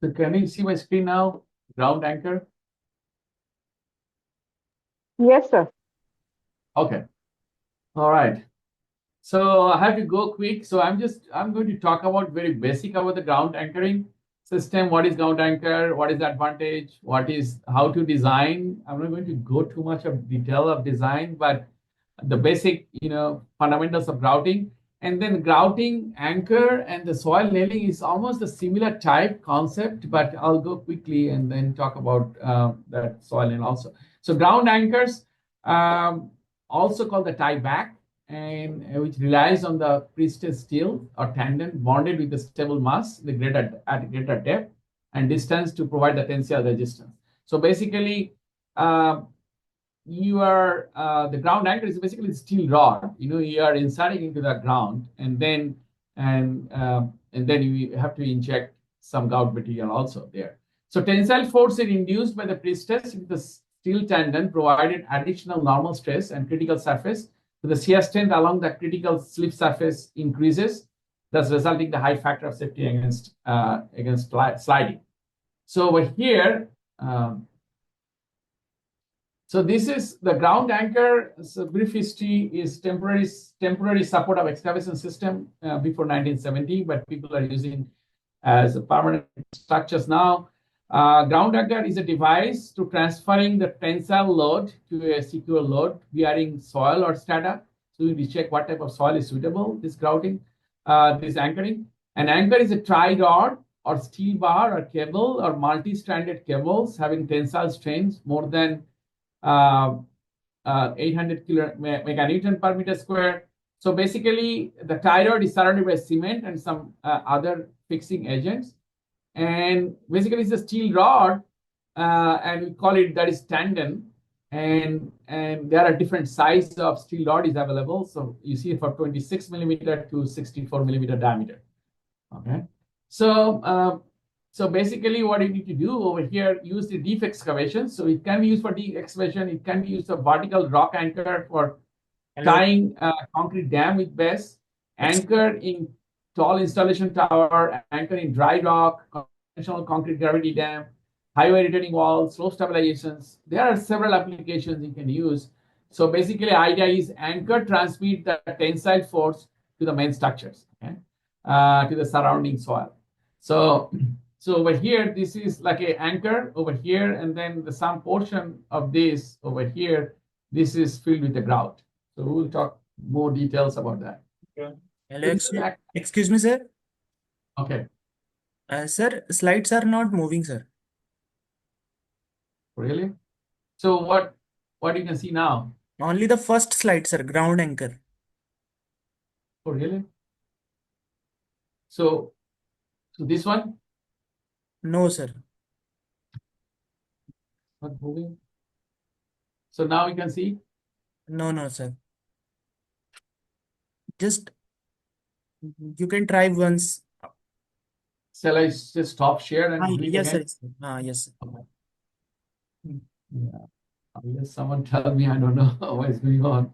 So can you see my screen now? Ground anchor? Yes, sir. Okay. All right. So I have to go quick. So I'm going to talk about very basic about the ground anchoring system. What is ground anchor? What is the advantage? How to design? I'm not going to go too much of detail of design, but the basic, fundamentals of grouting. And then grouting anchor and the soil nailing is almost a similar type concept, but I'll go quickly and then talk about that soil nail also. So ground anchors, also called the tie back, and which relies on the pre-stressed steel or tendon bonded with the stable mass at greater depth and distance to provide the tensile resistance. So basically, the ground anchor is basically a steel rod. You are inserting into the ground, and then you have to inject some grout material also there. So tensile force is induced by the pre-stress with the steel tendon provided additional normal stress and critical surface. So the shear strength along the critical slip surface increases, thus resulting in the high factor of safety against sliding. So over here, so this is the ground anchor. So brief history is temporary support of excavation system before 1970, but people are using as permanent structures now. Ground anchor is a device to transferring the tensile load to a secure load bearing soil or strata. So we check what type of soil is suitable, this grouting, this anchoring. An anchor is a tie-rod or steel bar or cable or multi-stranded cables having tensile strengths more than 800 meganewton per meter square. So basically, the tie rod is surrounded by cement and some other fixing agents. And basically, it's a steel rod, and we call it that is tandem. And there are different sizes of steel rod is available. So you see for 26 millimeter to 64 millimeter diameter. Okay. So basically what you need to do over here, use the deep excavation. So it can be used for deep excavation. It can be used for vertical rock anchor for tying concrete dam with base, anchor in tall installation tower, anchor in dry rock, conventional concrete gravity dam, highway retaining walls, slope stabilizations. There are several applications you can use. So basically, idea is anchor transmit the tensile force to the main structures, okay? To the surrounding soil. So over here, this is like an anchor over here, and then some portion of this over here, this is filled with the grout. So we'll talk more details about that. Hello, excuse me, sir. Okay. Sir, slides are not moving, sir. Really? So what you can see now? Only the first slide, sir, ground anchor. Oh, really? So this one? No, sir. Not moving. So now you can see? No, sir. Just you can try once. Shall I just stop share and do it yes, again? sir. Yes, sir. Okay. Yeah. Unless someone tell me, I don't know what is going on.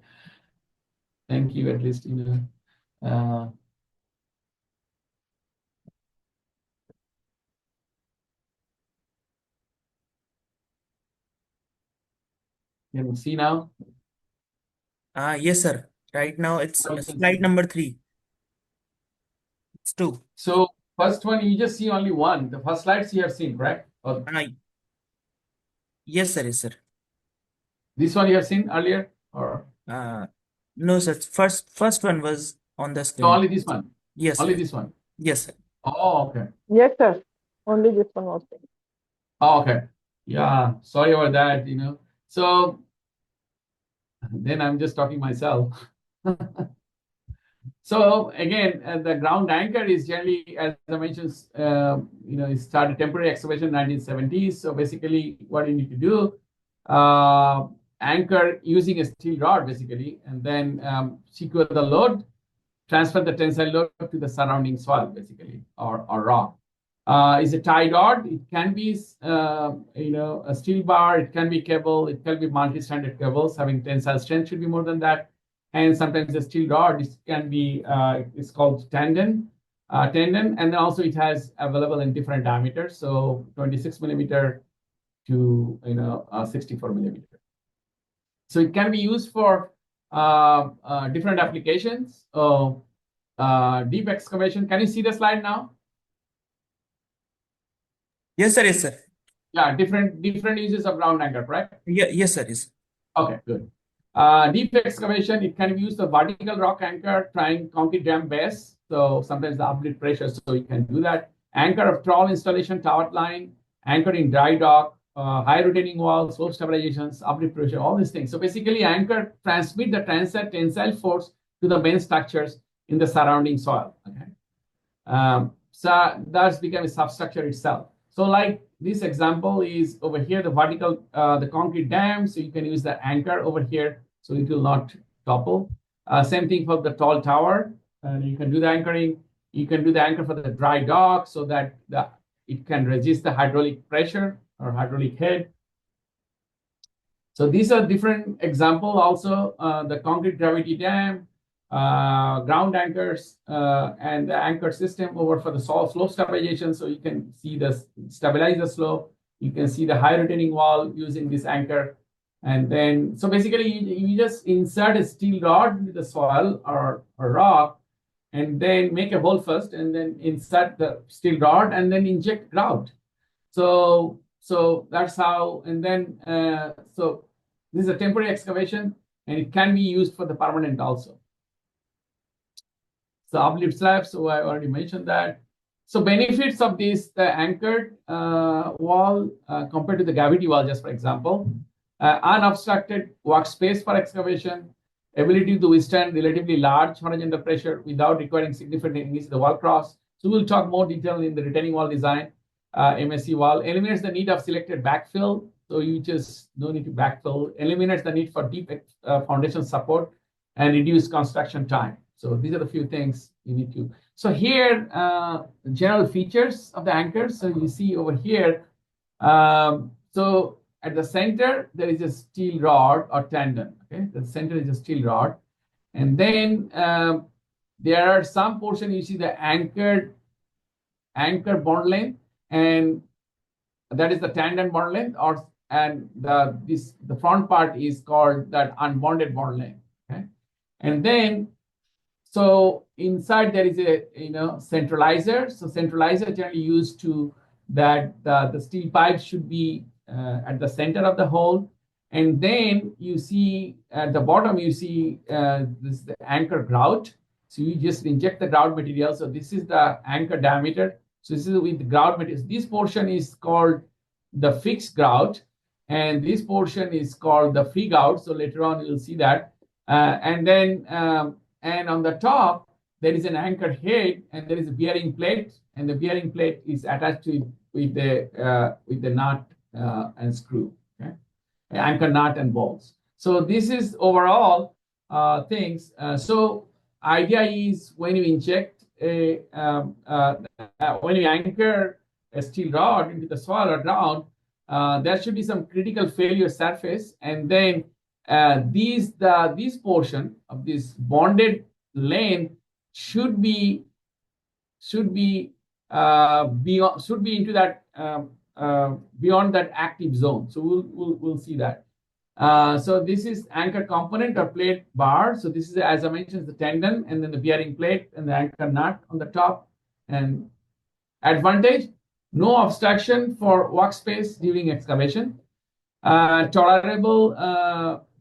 Thank you, at least, Can you see now? Yes, sir. Right now it's slide number 3. It's 2. So first one, you just see only one. The first slides you have seen, correct? Or yes, sir. Yes, sir. this one you have seen earlier, or no, sir. First one was on the screen. so only this one? Yes, only sir. this one? Yes, sir. Oh, okay. Yes, sir. Only this one was there. Oh, okay. Yeah, sorry about that, So then I'm just talking myself. So again, the ground anchor is generally, as I mentioned, it started temporary excavation in 1970s. So basically, what you need to do, anchor using a steel rod, basically, and then secure the load, transfer the tensile load to the surrounding soil, basically, or rock. Is a tie rod. It can be, a steel bar. It can be cable. It can be multi-stranded cables having tensile strength should be more than that. And sometimes the steel rod can be, it's called tendon, and then also it has available in different diameters. So 26 millimeter to 64 millimeter. So it can be used for different applications. Deep excavation. Can you see the slide now? Yes, sir. Yes, sir. Yeah, different uses of ground anchor, correct? Yeah, yes, sir. Yes. Okay, good. Deep excavation, it can be used the vertical rock anchor, trying concrete dam base. So sometimes the uplift pressure, so you can do that. Anchor of trawl installation, tower line, anchor in dry dock, high retaining walls, slope stabilizations, uplift pressure, all these things. So basically, anchor transmit the tensile force to the main structures in the surrounding soil. Okay. So that's become a substructure itself. So like this example is over here, the vertical, the concrete dam. So you can use the anchor over here, so it will not topple. Same thing for the tall tower. And you can do the anchoring. You can do the anchor for the dry dock so that it can resist the hydraulic pressure or hydraulic head. So these are different examples. Also, the concrete gravity dam, ground anchors, and the anchor system over for the slope stabilization. So you can see the stabilize the slope. You can see the high retaining wall using this anchor. And then, so basically, you just insert a steel rod into the soil or rock, and then make a hole first, and then insert the steel rod, and then inject grout. So that's how, and then so this is a temporary excavation, and it can be used for the permanent also. So uplift slab, so I already mentioned that. So benefits of this, the anchored wall compared to the gravity wall, just for example, unobstructed workspace for excavation, ability to withstand relatively large horizontal pressure without requiring significant increase in the wall cross. So we'll talk more detail in the retaining wall design. MSC wall eliminates the need of selected backfill. So you just don't need to backfill, eliminates the need for deep foundation support, and reduce construction time. So these are the few things you need to. So here, general features of the anchor. So you see over here, so at the center, there is a steel rod or tendon. Okay, the center is a steel rod. And then there are some portion you see the anchor bond length, and that is the tandem bond length, and the front part is called that unbonded bond length. Okay, and then so inside there is a centralizer. So centralizer generally used to that the steel pipe should be at the center of the hole, and then you see at the bottom you see this the anchor grout. So you just inject the grout material. So this is the anchor diameter. So this is with the grout materials. This portion is called the fixed grout, and this portion is called the free grout. So later on you'll see that, and then and on the top there is an anchor head, and there is a bearing plate, and the bearing plate is attached to it with the nut and screw. Okay, anchor nut and bolts. So this is overall things. So idea is when you inject when you anchor a steel rod into the soil or ground, there should be some critical failure surface, and then this portion of this bonded lane should be into that beyond that active zone. So we'll see that. So this is anchor component or plate bar. So this is, as I mentioned, the tendon, and then the bearing plate and the anchor nut on the top. And advantage: no obstruction for workspace during excavation. Tolerable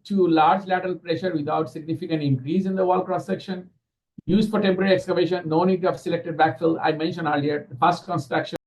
to large lateral pressure without significant increase in the wall cross section. Used for temporary excavation. No need of selected backfill. I mentioned earlier, fast construction.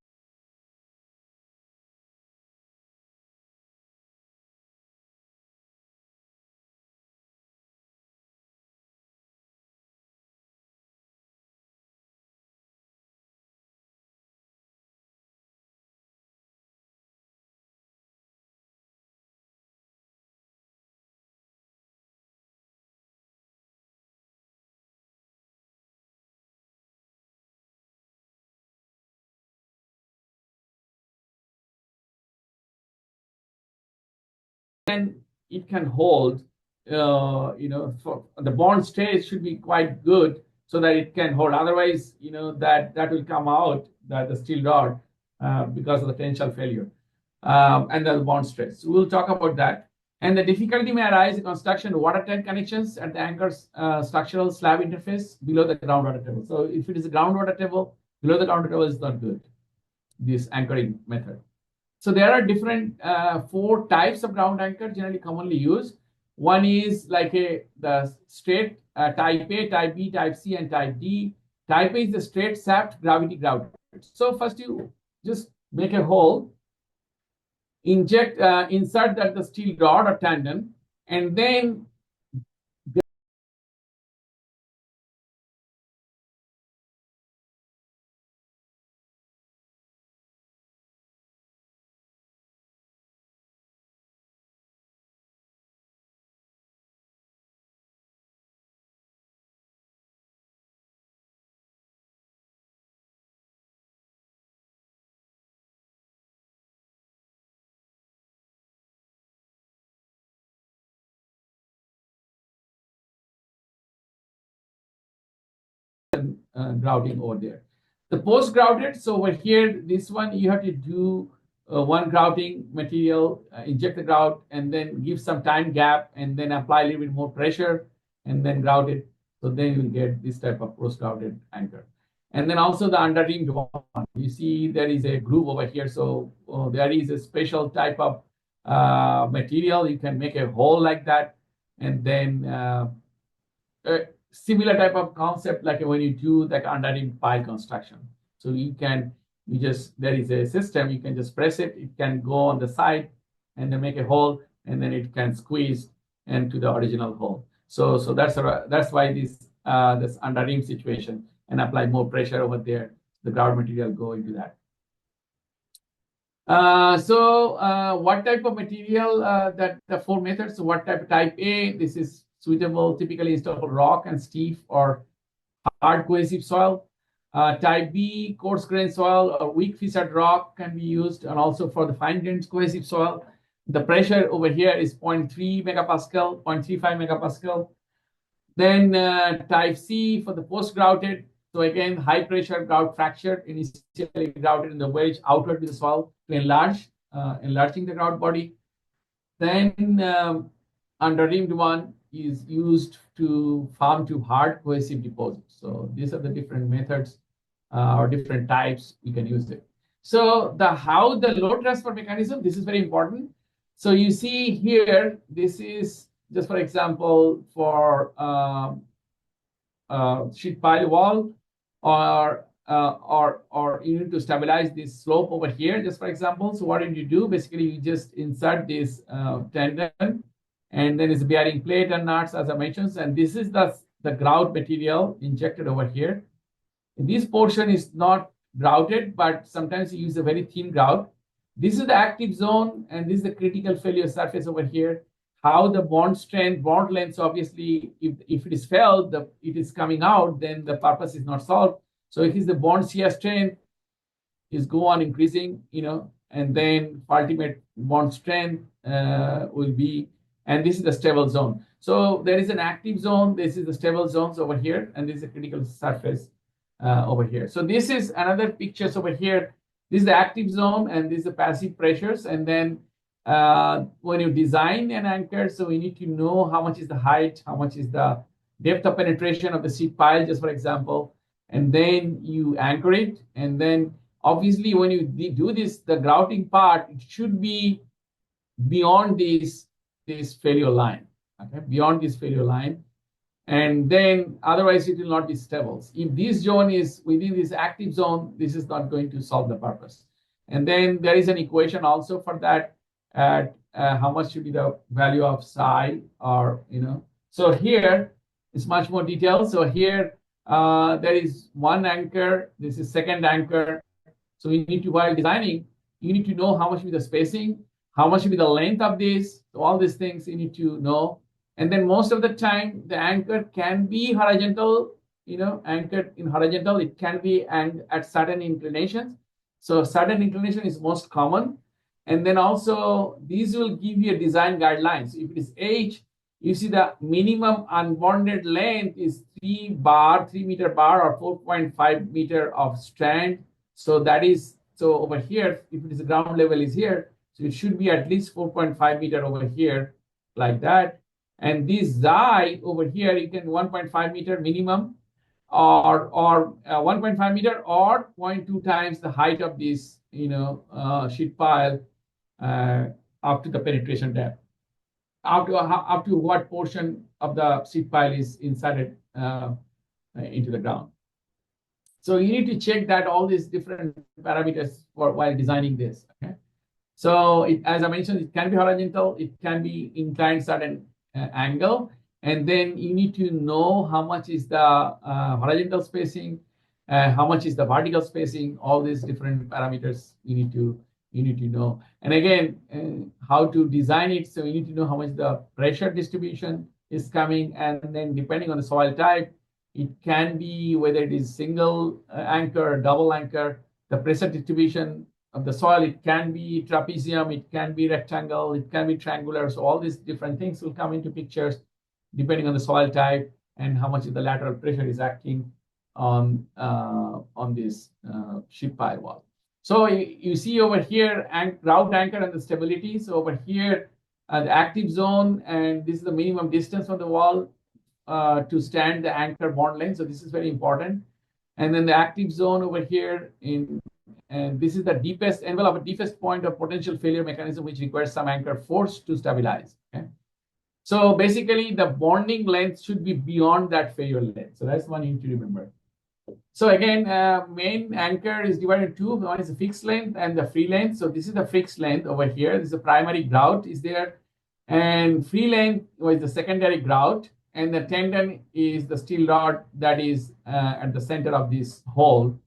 Then it can hold, for the bond stress should be quite good so that it can hold. Otherwise, that will come out, the steel rod, because of the tensile failure and the bond stress. So we'll talk about that. And the difficulty may arise in construction watertight connections at the anchor's structural slab interface below the groundwater table. So if it is a groundwater table, below the groundwater table is not good, this anchoring method. So there are different 4 types of ground anchor generally commonly used. One is like the straight type A, type B, type C, and type D. Type A is the straight shaft gravity grouted. So first you just make a hole, insert the steel rod or tendon, and then one grouting over there. The post-grouted, so over here, this one, you have to do one grouting material, inject the grout, and then give some time gap, and then apply a little bit more pressure, and then grout it. So then you will get this type of post-grouted anchor. And then also the under-reamed one. You see there is a groove over here. So there is a special type of material. You can make a hole like that. And then a similar type of concept like when you do like under-reamed pile construction. So there is a system, you can just press it. It can go on the side and then make a hole, and then it can squeeze into the original hole. So that's why this under-ream situation, and apply more pressure over there. The grout material go into that. What type of material that the 4 methods? So what type A? This is suitable, typically installed for rock and stiff or hard cohesive soil. Type B, coarse grain soil or weak fissured rock can be used, and also for the fine grained cohesive soil. The pressure over here is 0.3 megapascal, 0.35 megapascal. Then type C for the post-grouted. So again, high pressure grout fracture, initially grouted in the wedge outward to the soil to enlarging the grout body. Then under-reamed one is used to farm to hard cohesive deposits. So these are the different methods or different types you can use it. So how the load transfer mechanism, this is very important. So you see here, this is just for example for sheet pile wall, or you need to stabilize this slope over here, just for example. So what did you do? Basically, you just insert this tendon, and then it's bearing plate and nuts, as I mentioned. And this is the grout material injected over here. This portion is not grouted, but sometimes you use a very thin grout. This is the active zone, and this is the critical failure surface over here. How the bond strength, bond length, obviously, if it is failed, it is coming out, then the purpose is not solved. So if it's the bond shear strength is go on increasing, and then ultimate bond strength will be, and this is the stable zone. So there is an active zone. This is the stable zones over here, and this is a critical surface over here. So this is another pictures over here. This is the active zone, and this is the passive pressures. And then when you design an anchor, so we need to know how much is the height, how much is the depth of penetration of the sheet pile, just for example, and then you anchor it. And then obviously when you do this, the grouting part, it should be beyond this failure line, okay, beyond this failure line. And then otherwise it will not be stable. If this zone is within this active zone, this is not going to solve the purpose. And then there is an equation also for that, at how much should be the value of psi, or so here it's much more detailed. So here there is one anchor, this is second anchor. So you need to, while designing, you need to know how much will be the spacing, how much will be the length of this. So all these things you need to know. And then most of the time the anchor can be horizontal, anchored in horizontal. It can be and at certain inclinations. So certain inclination is most common. And then also these will give you a design guidelines. If it is H, you see the minimum unbonded length is 3 meter bar, or 4.5 meter of strand. So that is, so over here, if it is the ground level is here, so it should be at least 4.5 meter over here, like that. And this xi over here, you can 1.5 meter minimum, or 1.5 meter, or 0.2 times the height of this, sheet pile up to the penetration depth, up to what portion of the sheet pile is inserted into the ground. So you need to check that all these different parameters while designing this. Okay. So as I mentioned, it can be horizontal, it can be inclined certain angle, and then you need to know how much is the horizontal spacing, how much is the vertical spacing. All these different parameters you need to know. And again, how to design it. So you need to know how much the pressure distribution is coming, and then depending on the soil type, it can be whether it is single anchor or double anchor. The pressure distribution of the soil, it can be trapezium, it can be rectangle, it can be triangular. So all these different things will come into pictures depending on the soil type and how much of the lateral pressure is acting on this ship pile wall. So you see over here grout anchor and the stability. So over here, the active zone, and this is the minimum distance from the wall to stand the anchor bond length. So this is very important. And then the active zone over here and this is the deepest envelope, deepest point of potential failure mechanism, which requires some anchor force to stabilize. Okay. So basically, the bonding length should be beyond that failure length. So that's one you need to remember. So again, main anchor is divided into two. One is the fixed length and the free length. So this is the fixed length over here. This is the primary grout is there. And free length was the secondary grout. And the tendon is the steel rod that is at the center of this hole.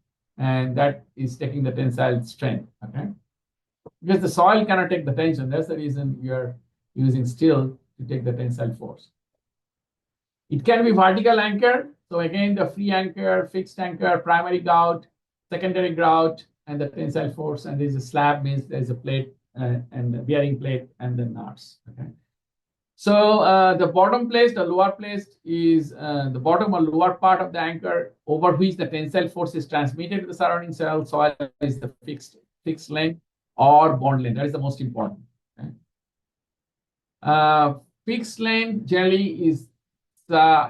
And that is taking the tensile strength. Okay. Because the soil cannot take the tension. That's the reason we are using steel to take the tensile force. It can be vertical anchor. So again, the free anchor, fixed anchor, primary grout, secondary grout, and the tensile force. And there's a slab, means there's a plate and the bearing plate and the nuts. Okay. So the bottom place, the lower place is the bottom or lower part of the anchor over which the tensile force is transmitted to the surrounding soil is the fixed length or bond length. That is the most important. Okay. Fixed length generally is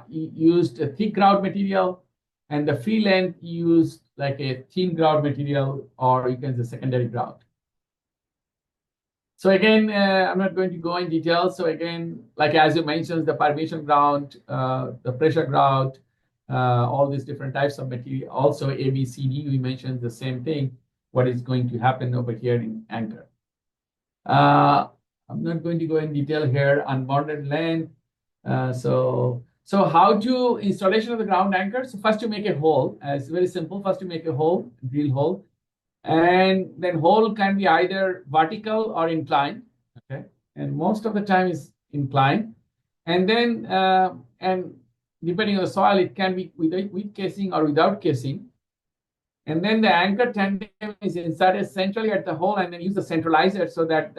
used a thick grout material, and the free length used like a thin grout material, or you can say secondary grout. So again, I'm not going to go in detail. So again, like as you mentioned, the permeation grout, the pressure grout, all these different types of material. Also A, B, C, D, we mentioned the same thing, what is going to happen over here in anchor. I'm not going to go in detail here. Unbounded length. So how to installation of the ground anchor? So first you make a hole. It's very simple. First you make a hole, drill hole. And then hole can be either vertical or inclined, okay? And most of the time is inclined. And then, and depending on the soil, it can be with casing or without casing. And then the anchor tandem is inserted centrally at the hole, and then use the centralizer so that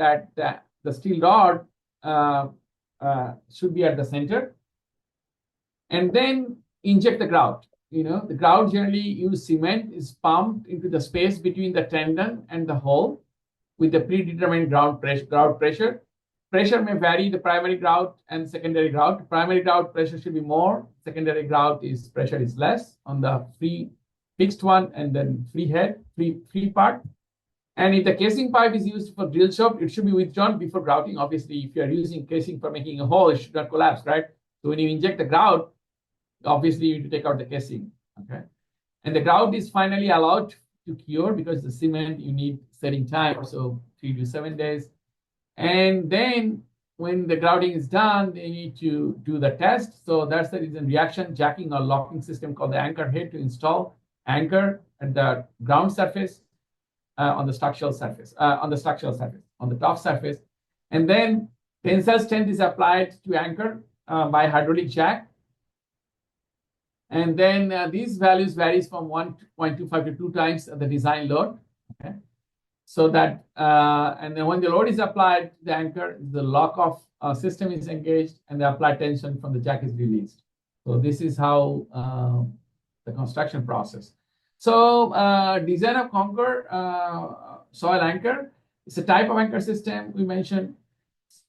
the steel rod should be at the center. And then inject the grout. The grout generally use cement is pumped into the space between the tendon and the hole with the predetermined grout pressure. Pressure may vary the primary grout and secondary grout. Primary grout pressure should be more. Secondary grout pressure is less on the fixed one, and then free part. And if the casing pipe is used for drill shop, it should be withdrawn before grouting. Obviously, if you are using casing for making a hole, it should not collapse, right? So when you inject the grout, obviously you need to take out the casing, okay? And the grout is finally allowed to cure because the cement you need setting time, so 3 to 7 days. And then when the grouting is done, they need to do the test. So that's the reason reaction jacking or locking system called the anchor head to install anchor at the ground surface on the structural surface, on the top surface. And then tensile strength is applied to anchor by hydraulic jack. And then these values varies from 1.25 to 2 times the design load. Okay. So that, and then when the load is applied to the anchor, the lock-off system is engaged and the applied tension from the jack is released. So this is how the construction process. So design of Conquer soil anchor. It's a type of anchor system we mentioned,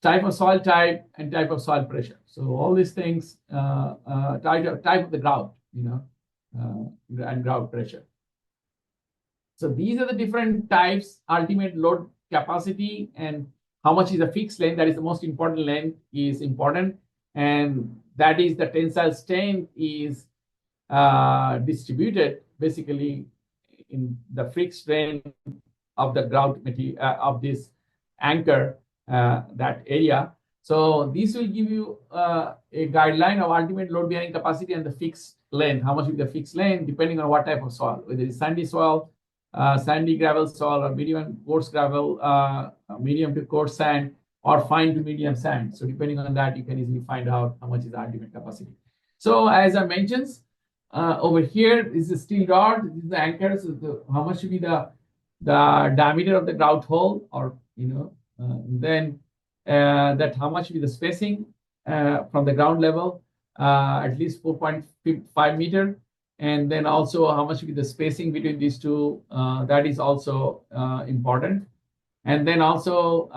type of soil type, and type of soil pressure. So all these things, type of the grout, and grout pressure. So these are the different types, ultimate load capacity, and how much is the fixed length. That is the most important length is important. And that is the tensile strength is distributed basically in the fixed strength of the grout material of this anchor, that area. So this will give you a guideline of ultimate load bearing capacity and the fixed length. How much is the fixed length depending on what type of soil, whether it's sandy soil, sandy gravel soil, or medium and coarse gravel, medium to coarse sand, or fine to medium sand. So depending on that, you can easily find out how much is the ultimate capacity. So as I mentioned, over here is the steel rod. This is the anchor. So how much should be the diameter of the grout hole, or then that how much should be the spacing from the ground level, at least 4.5 meter. And then also how much will be the spacing between these two, that is also important. And then also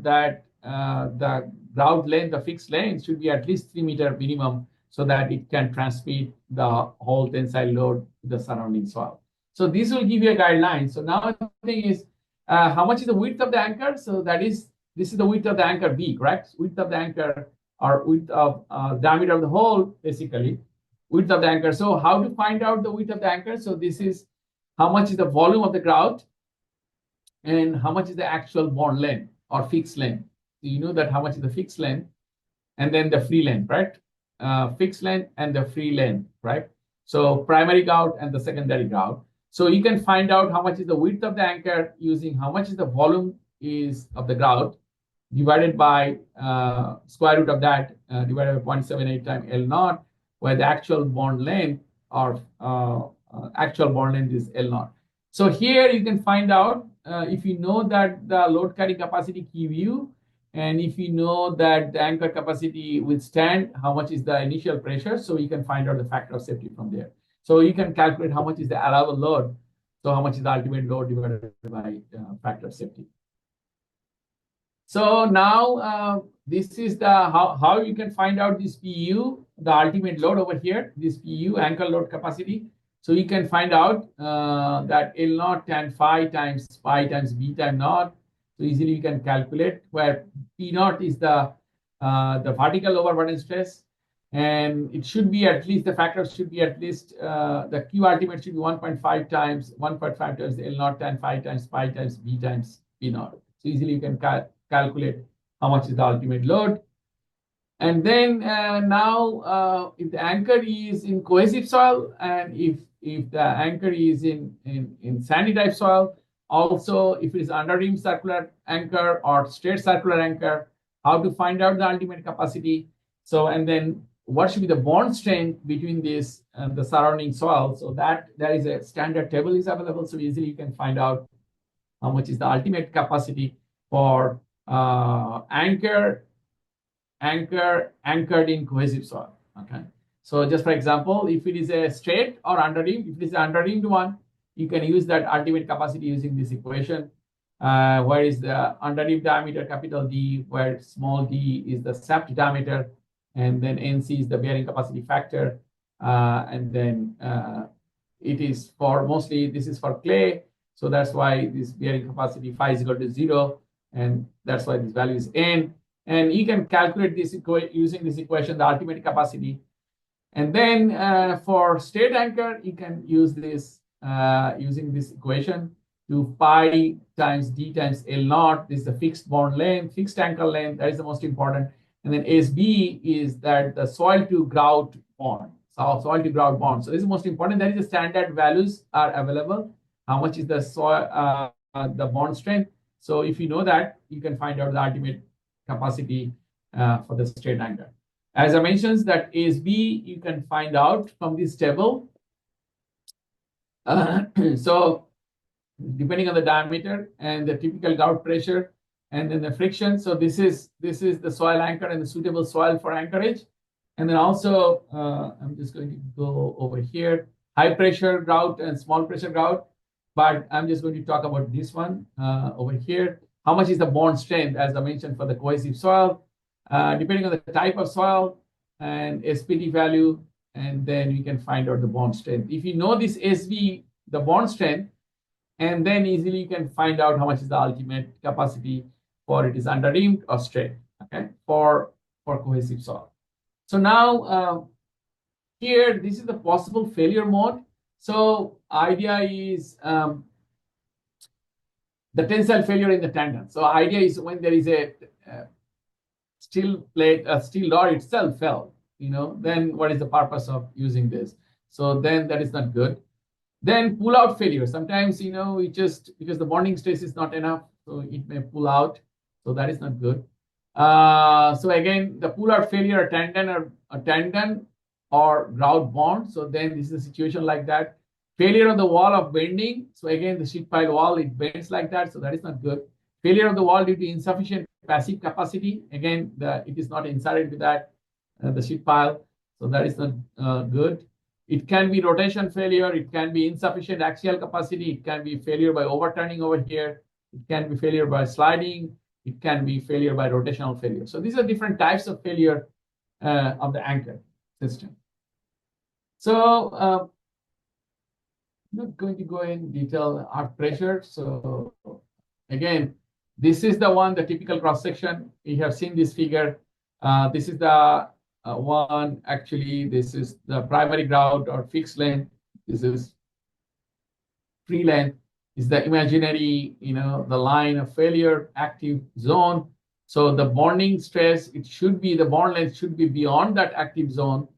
that the grout length, the fixed length should be at least 3 meter minimum so that it can transmit the whole tensile load to the surrounding soil. So this will give you a guideline. So now the thing is, how much is the width of the anchor? So this is the width of the anchor B, correct? Width of the anchor or width of diameter of the hole, basically, width of the anchor. So how to find out the width of the anchor? So this is how much is the volume of the grout and how much is the actual bond length or fixed length. So you know that how much is the fixed length and then the free length, right? Fixed length and the free length, right? So primary grout and the secondary grout. So you can find out how much is the width of the anchor using how much is the volume is of the grout divided by square root of that divided by 0.78 times L0, where the actual bond length or actual bond length is L0. So here you can find out if you know that the load carrying capacity QU, and if you know that the anchor capacity withstand, how much is the initial pressure, so you can find out the factor of safety from there. So you can calculate how much is the allowable load, so how much is the ultimate load divided by factor of safety. So now this is the how you can find out this PU, the ultimate load over here, this PU anchor load capacity. So you can find out that L0 tan phi times B times naught. So easily you can calculate where P naught is the vertical overburden stress, and it should be at least the factor should be at least the Q ultimate should be 1.5 times L0 tan phi times B times P naught. So easily you can calculate how much is the ultimate load. And then now if the anchor is in cohesive soil and if the anchor is in sandy type soil, also if it is under rim circular anchor or straight circular anchor, how to find out the ultimate capacity. So and then what should be the bond strength between this and the surrounding soil. So that there is a standard table is available. So easily you can find out how much is the ultimate capacity for anchored in cohesive soil. Okay. So just for example, if it is a straight or under rim, if it is an under rimmed one, you can use that ultimate capacity using this equation, where is the under rim diameter capital D, where small d is the shaft diameter, and then NC is the bearing capacity factor, and then it is for mostly this is for clay, so that's why this bearing capacity phi is equal to 0, and that's why this value is N. And you can calculate this using this equation, the ultimate capacity. And then for straight anchor, you can use this using this equation to pi times D times L0. This is the fixed bond length, fixed anchor length. That is the most important. And then SB is that the soil to grout bond. So soil to grout bond. So this is the most important. That is the standard values are available. How much is the soil, the bond strength? So if you know that, you can find out the ultimate capacity for the straight anchor. As I mentioned, that ASB you can find out from this table. So depending on the diameter and the typical grout pressure and then the friction. So this is the soil anchor and the suitable soil for anchorage. And then also I'm just going to go over here, high pressure grout and small pressure grout. But I'm just going to talk about this one over here. How much is the bond strength, as I mentioned, for the cohesive soil, depending on the type of soil and SPT value, and then you can find out the bond strength. If you know this SV, the bond strength, and then easily you can find out how much is the ultimate capacity for it is under rimmed or straight, okay, for cohesive soil. So now here, this is the possible failure mode. So idea is the tensile failure in the tendon. So idea is when there is a steel plate, a steel rod itself fell, then what is the purpose of using this? So then that is not good. Then pull out failure. Sometimes, we just, because the bonding stress is not enough, so it may pull out. So that is not good. So again, the pull out failure, a tendon or grout bond. So then this is a situation like that. Failure of the wall of bending. So again, the sheet pile wall, it bends like that. So that is not good. Failure of the wall due to insufficient passive capacity. Again, it is not inserted into that, the sheet pile. So that is not good. It can be rotation failure. It can be insufficient axial capacity. It can be failure by overturning over here. It can be failure by sliding. It can be failure by rotational failure. So these are different types of failure of the anchor system. So I'm not going to go in detail arc pressure. So again, this is the one, the typical cross section. You have seen this figure. This is the one, actually, this is the primary grout or fixed length. This is free length. Is the imaginary, the line of failure, active zone. So the bonding stress, the bond length should be beyond that active zone.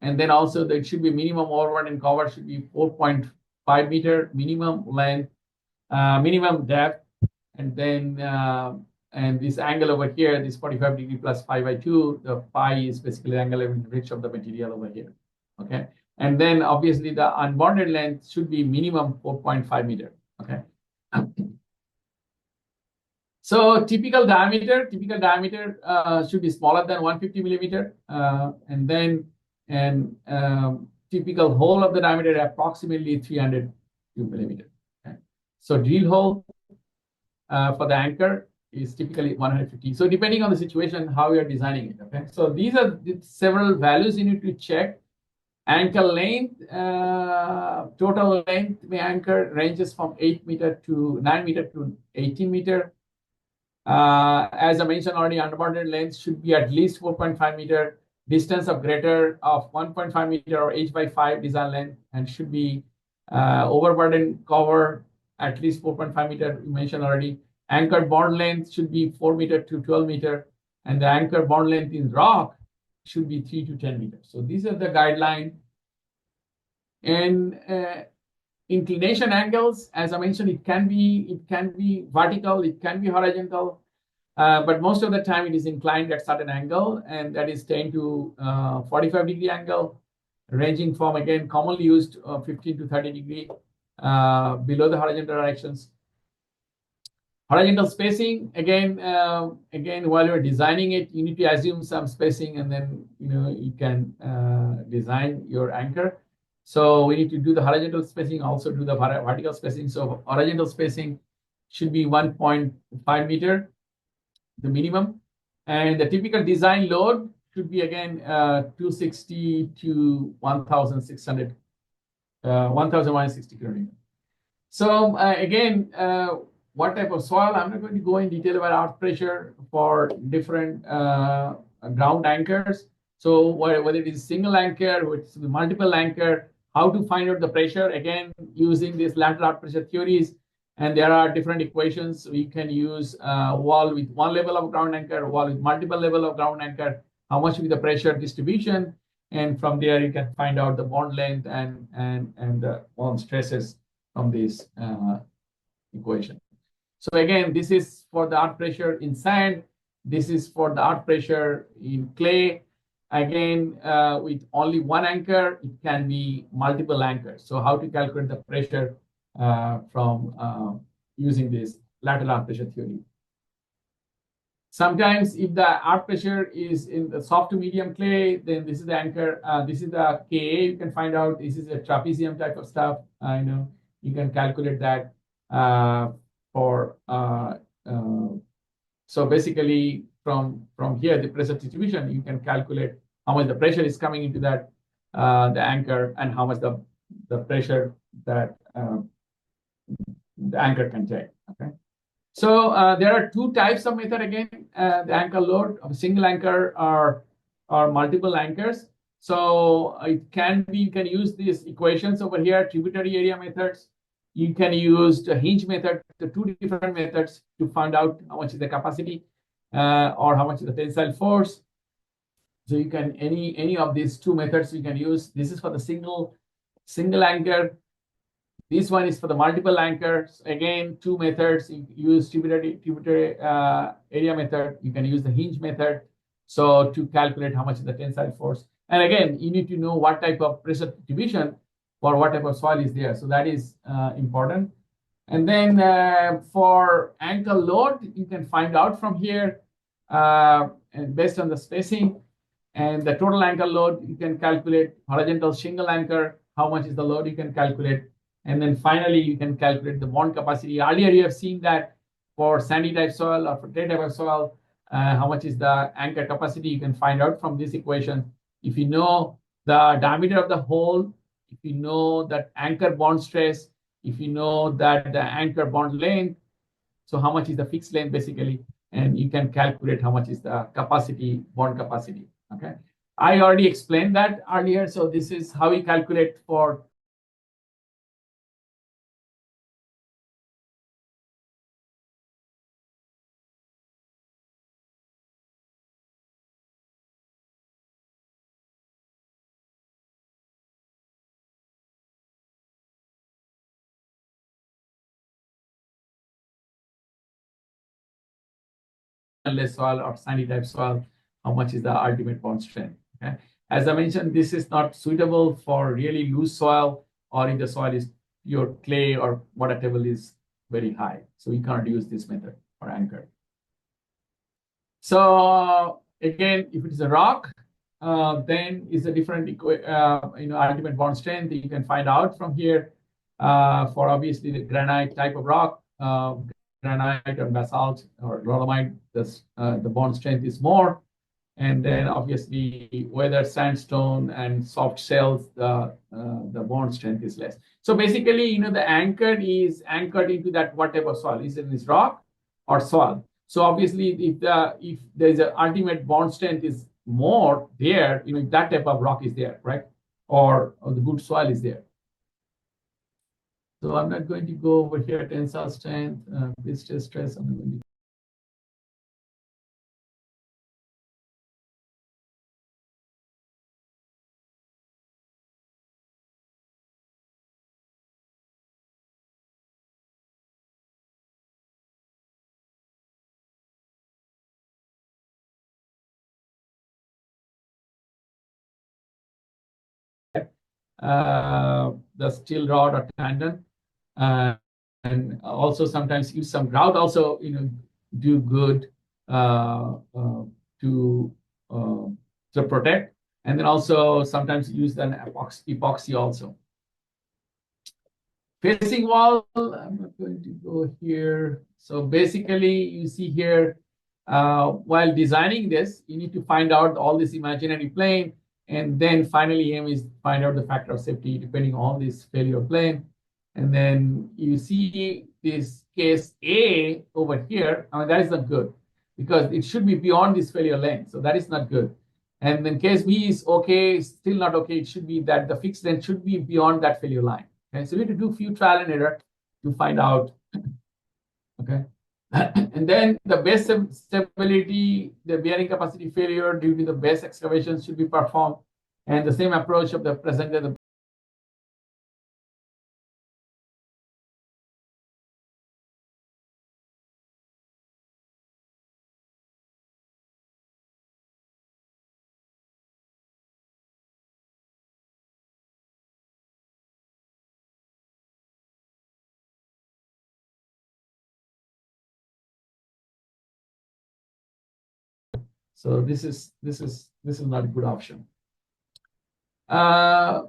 And then also it should be minimum overburden cover should be 4.5 meter minimum length, minimum depth. And then, and this angle over here, this 45 degree plus pi by 2, the pi is basically the angular reach of the material over here. Okay. And then obviously the unbonded length should be minimum 4.5 meter. Okay. So typical diameter should be smaller than 150 millimeter. And then, typical hole of the diameter approximately 300 millimeter. Okay. So drill hole for the anchor is typically 150. So depending on the situation, how you are designing it. Okay. So these are the several values you need to check. Anchor length, total length of the anchor ranges from 8 meter to 9 meter to 18 meter. As I mentioned already, unbonded length should be at least 4.5 meter. Distance of greater of 1.5 meter or h/5 design length, and should be overburden cover at least 4.5 meter. You mentioned already. Anchor bond length should be 4 meter to 12 meter, and the anchor bond length in rock should be 3 to 10 meters. So these are the guidelines. And inclination angles, as I mentioned, it can be vertical, it can be horizontal, but most of the time it is inclined at certain angle, and that is 10 to 45 degree angle, ranging from, again, commonly used 15 to 30 degree below the horizontal directions. Horizontal spacing, again, while you're designing it, you need to assume some spacing, and then you can design your anchor. So we need to do the horizontal spacing, also do the vertical spacing. So horizontal spacing should be 1.5 meter, the minimum, and the typical design load should be, again, 260 to 1,600, 1,160 kilonewton. So again, what type of soil? I'm not going to go in detail about arc pressure for different ground anchors. So whether it is single anchor, with multiple anchor, how to find out the pressure, again, using these lateral arc pressure theories. And there are different equations. We can use wall with one level of ground anchor, wall with multiple level of ground anchor, how much will be the pressure distribution. And from there, you can find out the bond length and the bond stresses from this equation. So again, this is for the arc pressure in sand. This is for the arc pressure in clay. Again, with only one anchor, it can be multiple anchors. So how to calculate the pressure from using this lateral arc pressure theory. Sometimes if the arc pressure is in the soft to medium clay, then this is the anchor. This is the Ka. You can find out this is a trapezium type of stuff. You can calculate that so basically from here, the pressure distribution, you can calculate how much the pressure is coming into that the anchor, and how much the pressure that the anchor can take. Okay. So there are two types of method, again, the anchor load of a single anchor or multiple anchors. So it can be, you can use these equations over here, tributary area methods. You can use the hinge method, the two different methods to find out how much is the capacity or how much is the tensile force. So you can, any of these two methods you can use. This is for the single anchor. This one is for the multiple anchors. Again, two methods. You use tributary area method. You can use the hinge method. So to calculate how much is the tensile force. And again, you need to know what type of pressure distribution for what type of soil is there. So that is important. And then for anchor load, you can find out from here, and based on the spacing. And the total anchor load, you can calculate. Horizontal shingle anchor, how much is the load, you can calculate. And then finally, you can calculate the bond capacity. Earlier, you have seen that for sandy type soil or for clay type of soil, how much is the anchor capacity, you can find out from this equation. If you know the diameter of the hole, if you know that anchor bond stress, if you know that the anchor bond length, so how much is the fixed length basically, and you can calculate how much is the capacity, bond capacity. Okay, I already explained that earlier. So this is how we calculate for less soil or sandy type soil, how much is the ultimate bond strength. Okay, as I mentioned, this is not suitable for really loose soil, or if the soil is pure clay or water table is very high, so you can't use this method for anchor. So again, if it is a rock, then it's a different ultimate bond strength you can find out from here. For obviously the granite type of rock, granite or basalt or dolomite, the bond strength is more. And then obviously whether sandstone and soft shells, the bond strength is less. So basically, the anchor is anchored into that what type of soil? Is it this rock or soil? So obviously, if there's an ultimate bond strength is more there, that type of rock is there, right? Or the good soil is there. So I'm not going to go over here tensile strength, blister stress. I'm not going to. The steel rod or tendon, and also sometimes use some grout. Also, do good to protect, and then also sometimes use an epoxy also. Facing wall, I'm not going to go here. So basically, you see here, while designing this, you need to find out all this imaginary plane. And then finally, aim is find out the factor of safety depending on this failure plane. And then you see this case A over here. I mean, that is not good because it should be beyond this failure length. So that is not good. And then case B is okay, still not okay. It should be that the fixed length should be beyond that failure line. Okay, so we have to do a few trial and error to find out. Okay, and then the base stability, the bearing capacity failure due to the base excavation should be performed, and the same approach of the presented. So this is not a good option.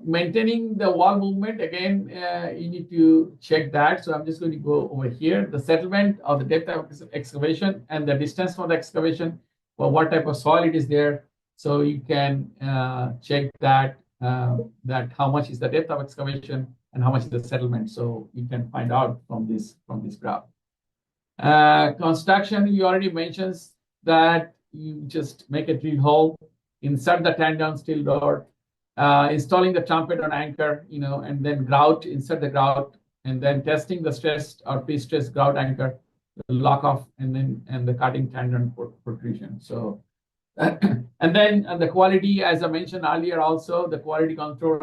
Maintaining the wall movement, again, you need to check that. So I'm just going to go over here. The settlement of the depth of excavation and the distance from the excavation, for what type of soil it is there. So you can check that how much is the depth of excavation and how much is the settlement. So you can find out from this graph. Construction, you already mentioned that you just make a drill hole, insert the tendon steel rod, installing the trumpet on anchor, and then grout, insert the grout, and then testing the stressed or pre-stressed grout anchor, the lock off, and the cutting tendon protrusion. So, and then the quality, as I mentioned earlier, also the quality control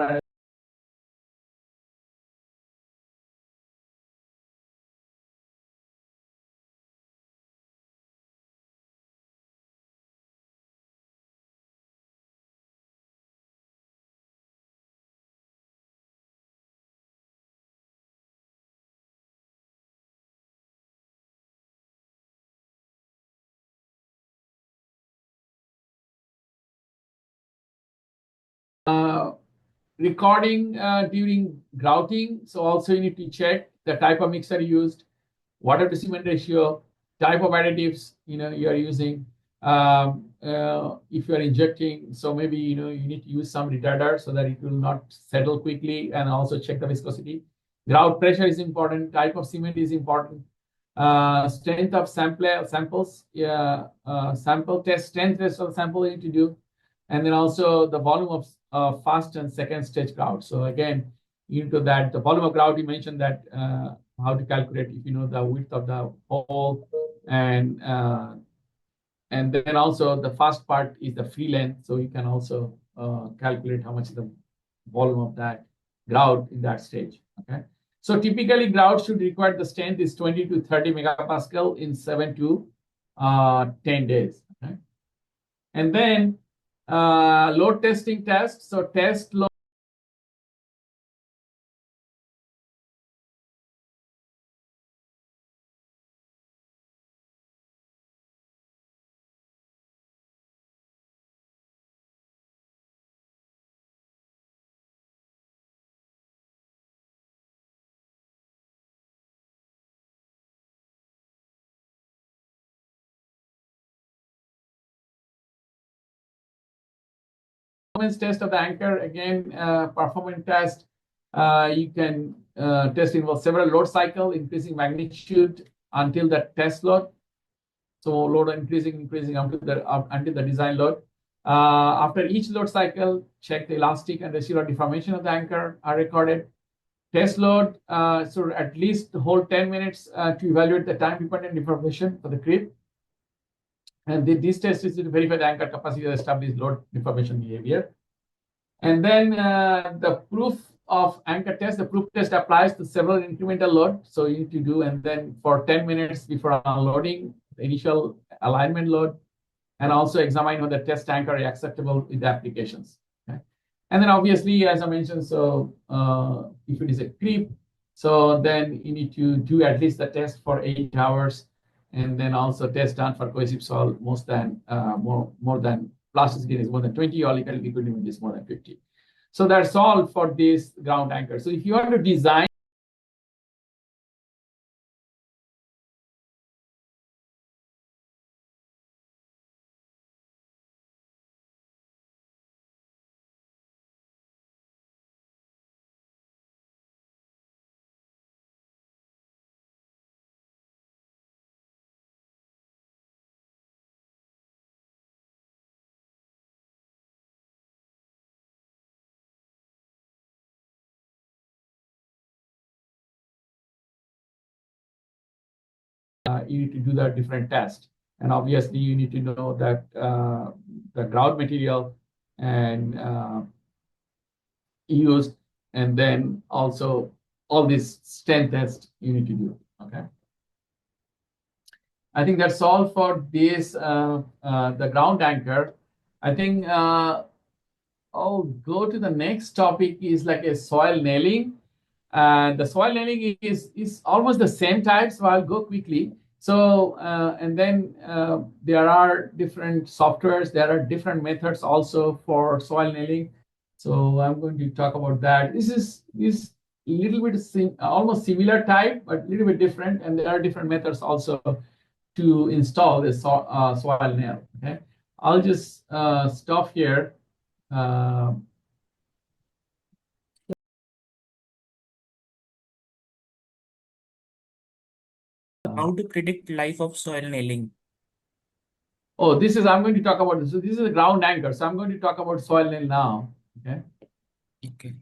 recording during grouting. So also you need to check the type of mixer used, water to cement ratio, type of additives you are using. If you are injecting, so maybe you need to use some retarder so that it will not settle quickly, and also check the viscosity. Grout pressure is important. Type of cement is important. Strength of samples. Sample test, strength test of sample you need to do, and then also the volume of first and second stage grout. So again, into that, the volume of grout, you mentioned that how to calculate if you know the width of the hole, and then also the first part is the free length, so you can also calculate how much is the volume of that grout in that stage. Okay, so typically grout should require the strength is 20 to 30 megapascal in 7 to 10 days. Okay, and then load testing test. So test load. Performance test of the anchor. Again, performance test, you can test involve several load cycle, increasing magnitude until the test load. So load increasing until the design load. After each load cycle, check the elastic and residual deformation of the anchor are recorded. Test load, so at least hold 10 minutes to evaluate the time-dependent deformation for the creep. And this test is to verify the anchor capacity to establish load deformation behavior. And then the proof of anchor test, the proof test applies to several incremental load. So you need to do, and then for 10 minutes before unloading, the initial alignment load, and also examine whether test anchor is acceptable with the applications. Okay? And then obviously, as I mentioned, so if it is a creep, so then you need to do at least the test for 8 hours, and then also test done for cohesive soil more than plastic skin is more than 20, or liquid limit is more than 50. So that's all for this ground anchor. So if you want to design you need to do the different tests. And obviously, you need to know that the grout material and used, and then also all these strength tests you need to do. Okay. I think that's all for this, the ground anchor. I think I'll go to the next topic is like a soil nailing. The soil nailing is almost the same type, so I'll go quickly. So, and then there are different softwares, there are different methods also for soil nailing. So I'm going to talk about that. This is little bit almost similar type, but a little bit different, and there are different methods also to install this soil nail. Okay, I'll just stop here. How to predict life of soil nailing? Oh, I'm going to talk about this. So this is a ground anchor. So I'm going to talk about soil nail now. Okay. Okay.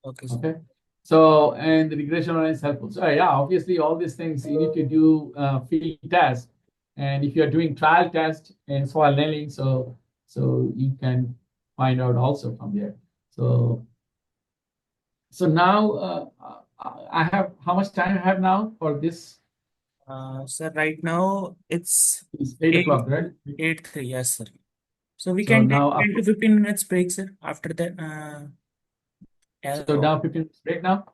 Okay. Okay. So, and the regression is helpful. So yeah, obviously all these things you need to do field test. And if you're doing trial test and soil nailing, so you can find out also from there. So now I have, how much time I have now for this? Sir, right now it's 8 o'clock, right? 8:03. Yes, sir. So we So can take now 10 to 15 minutes break, sir. After that, so now 15 minutes break now?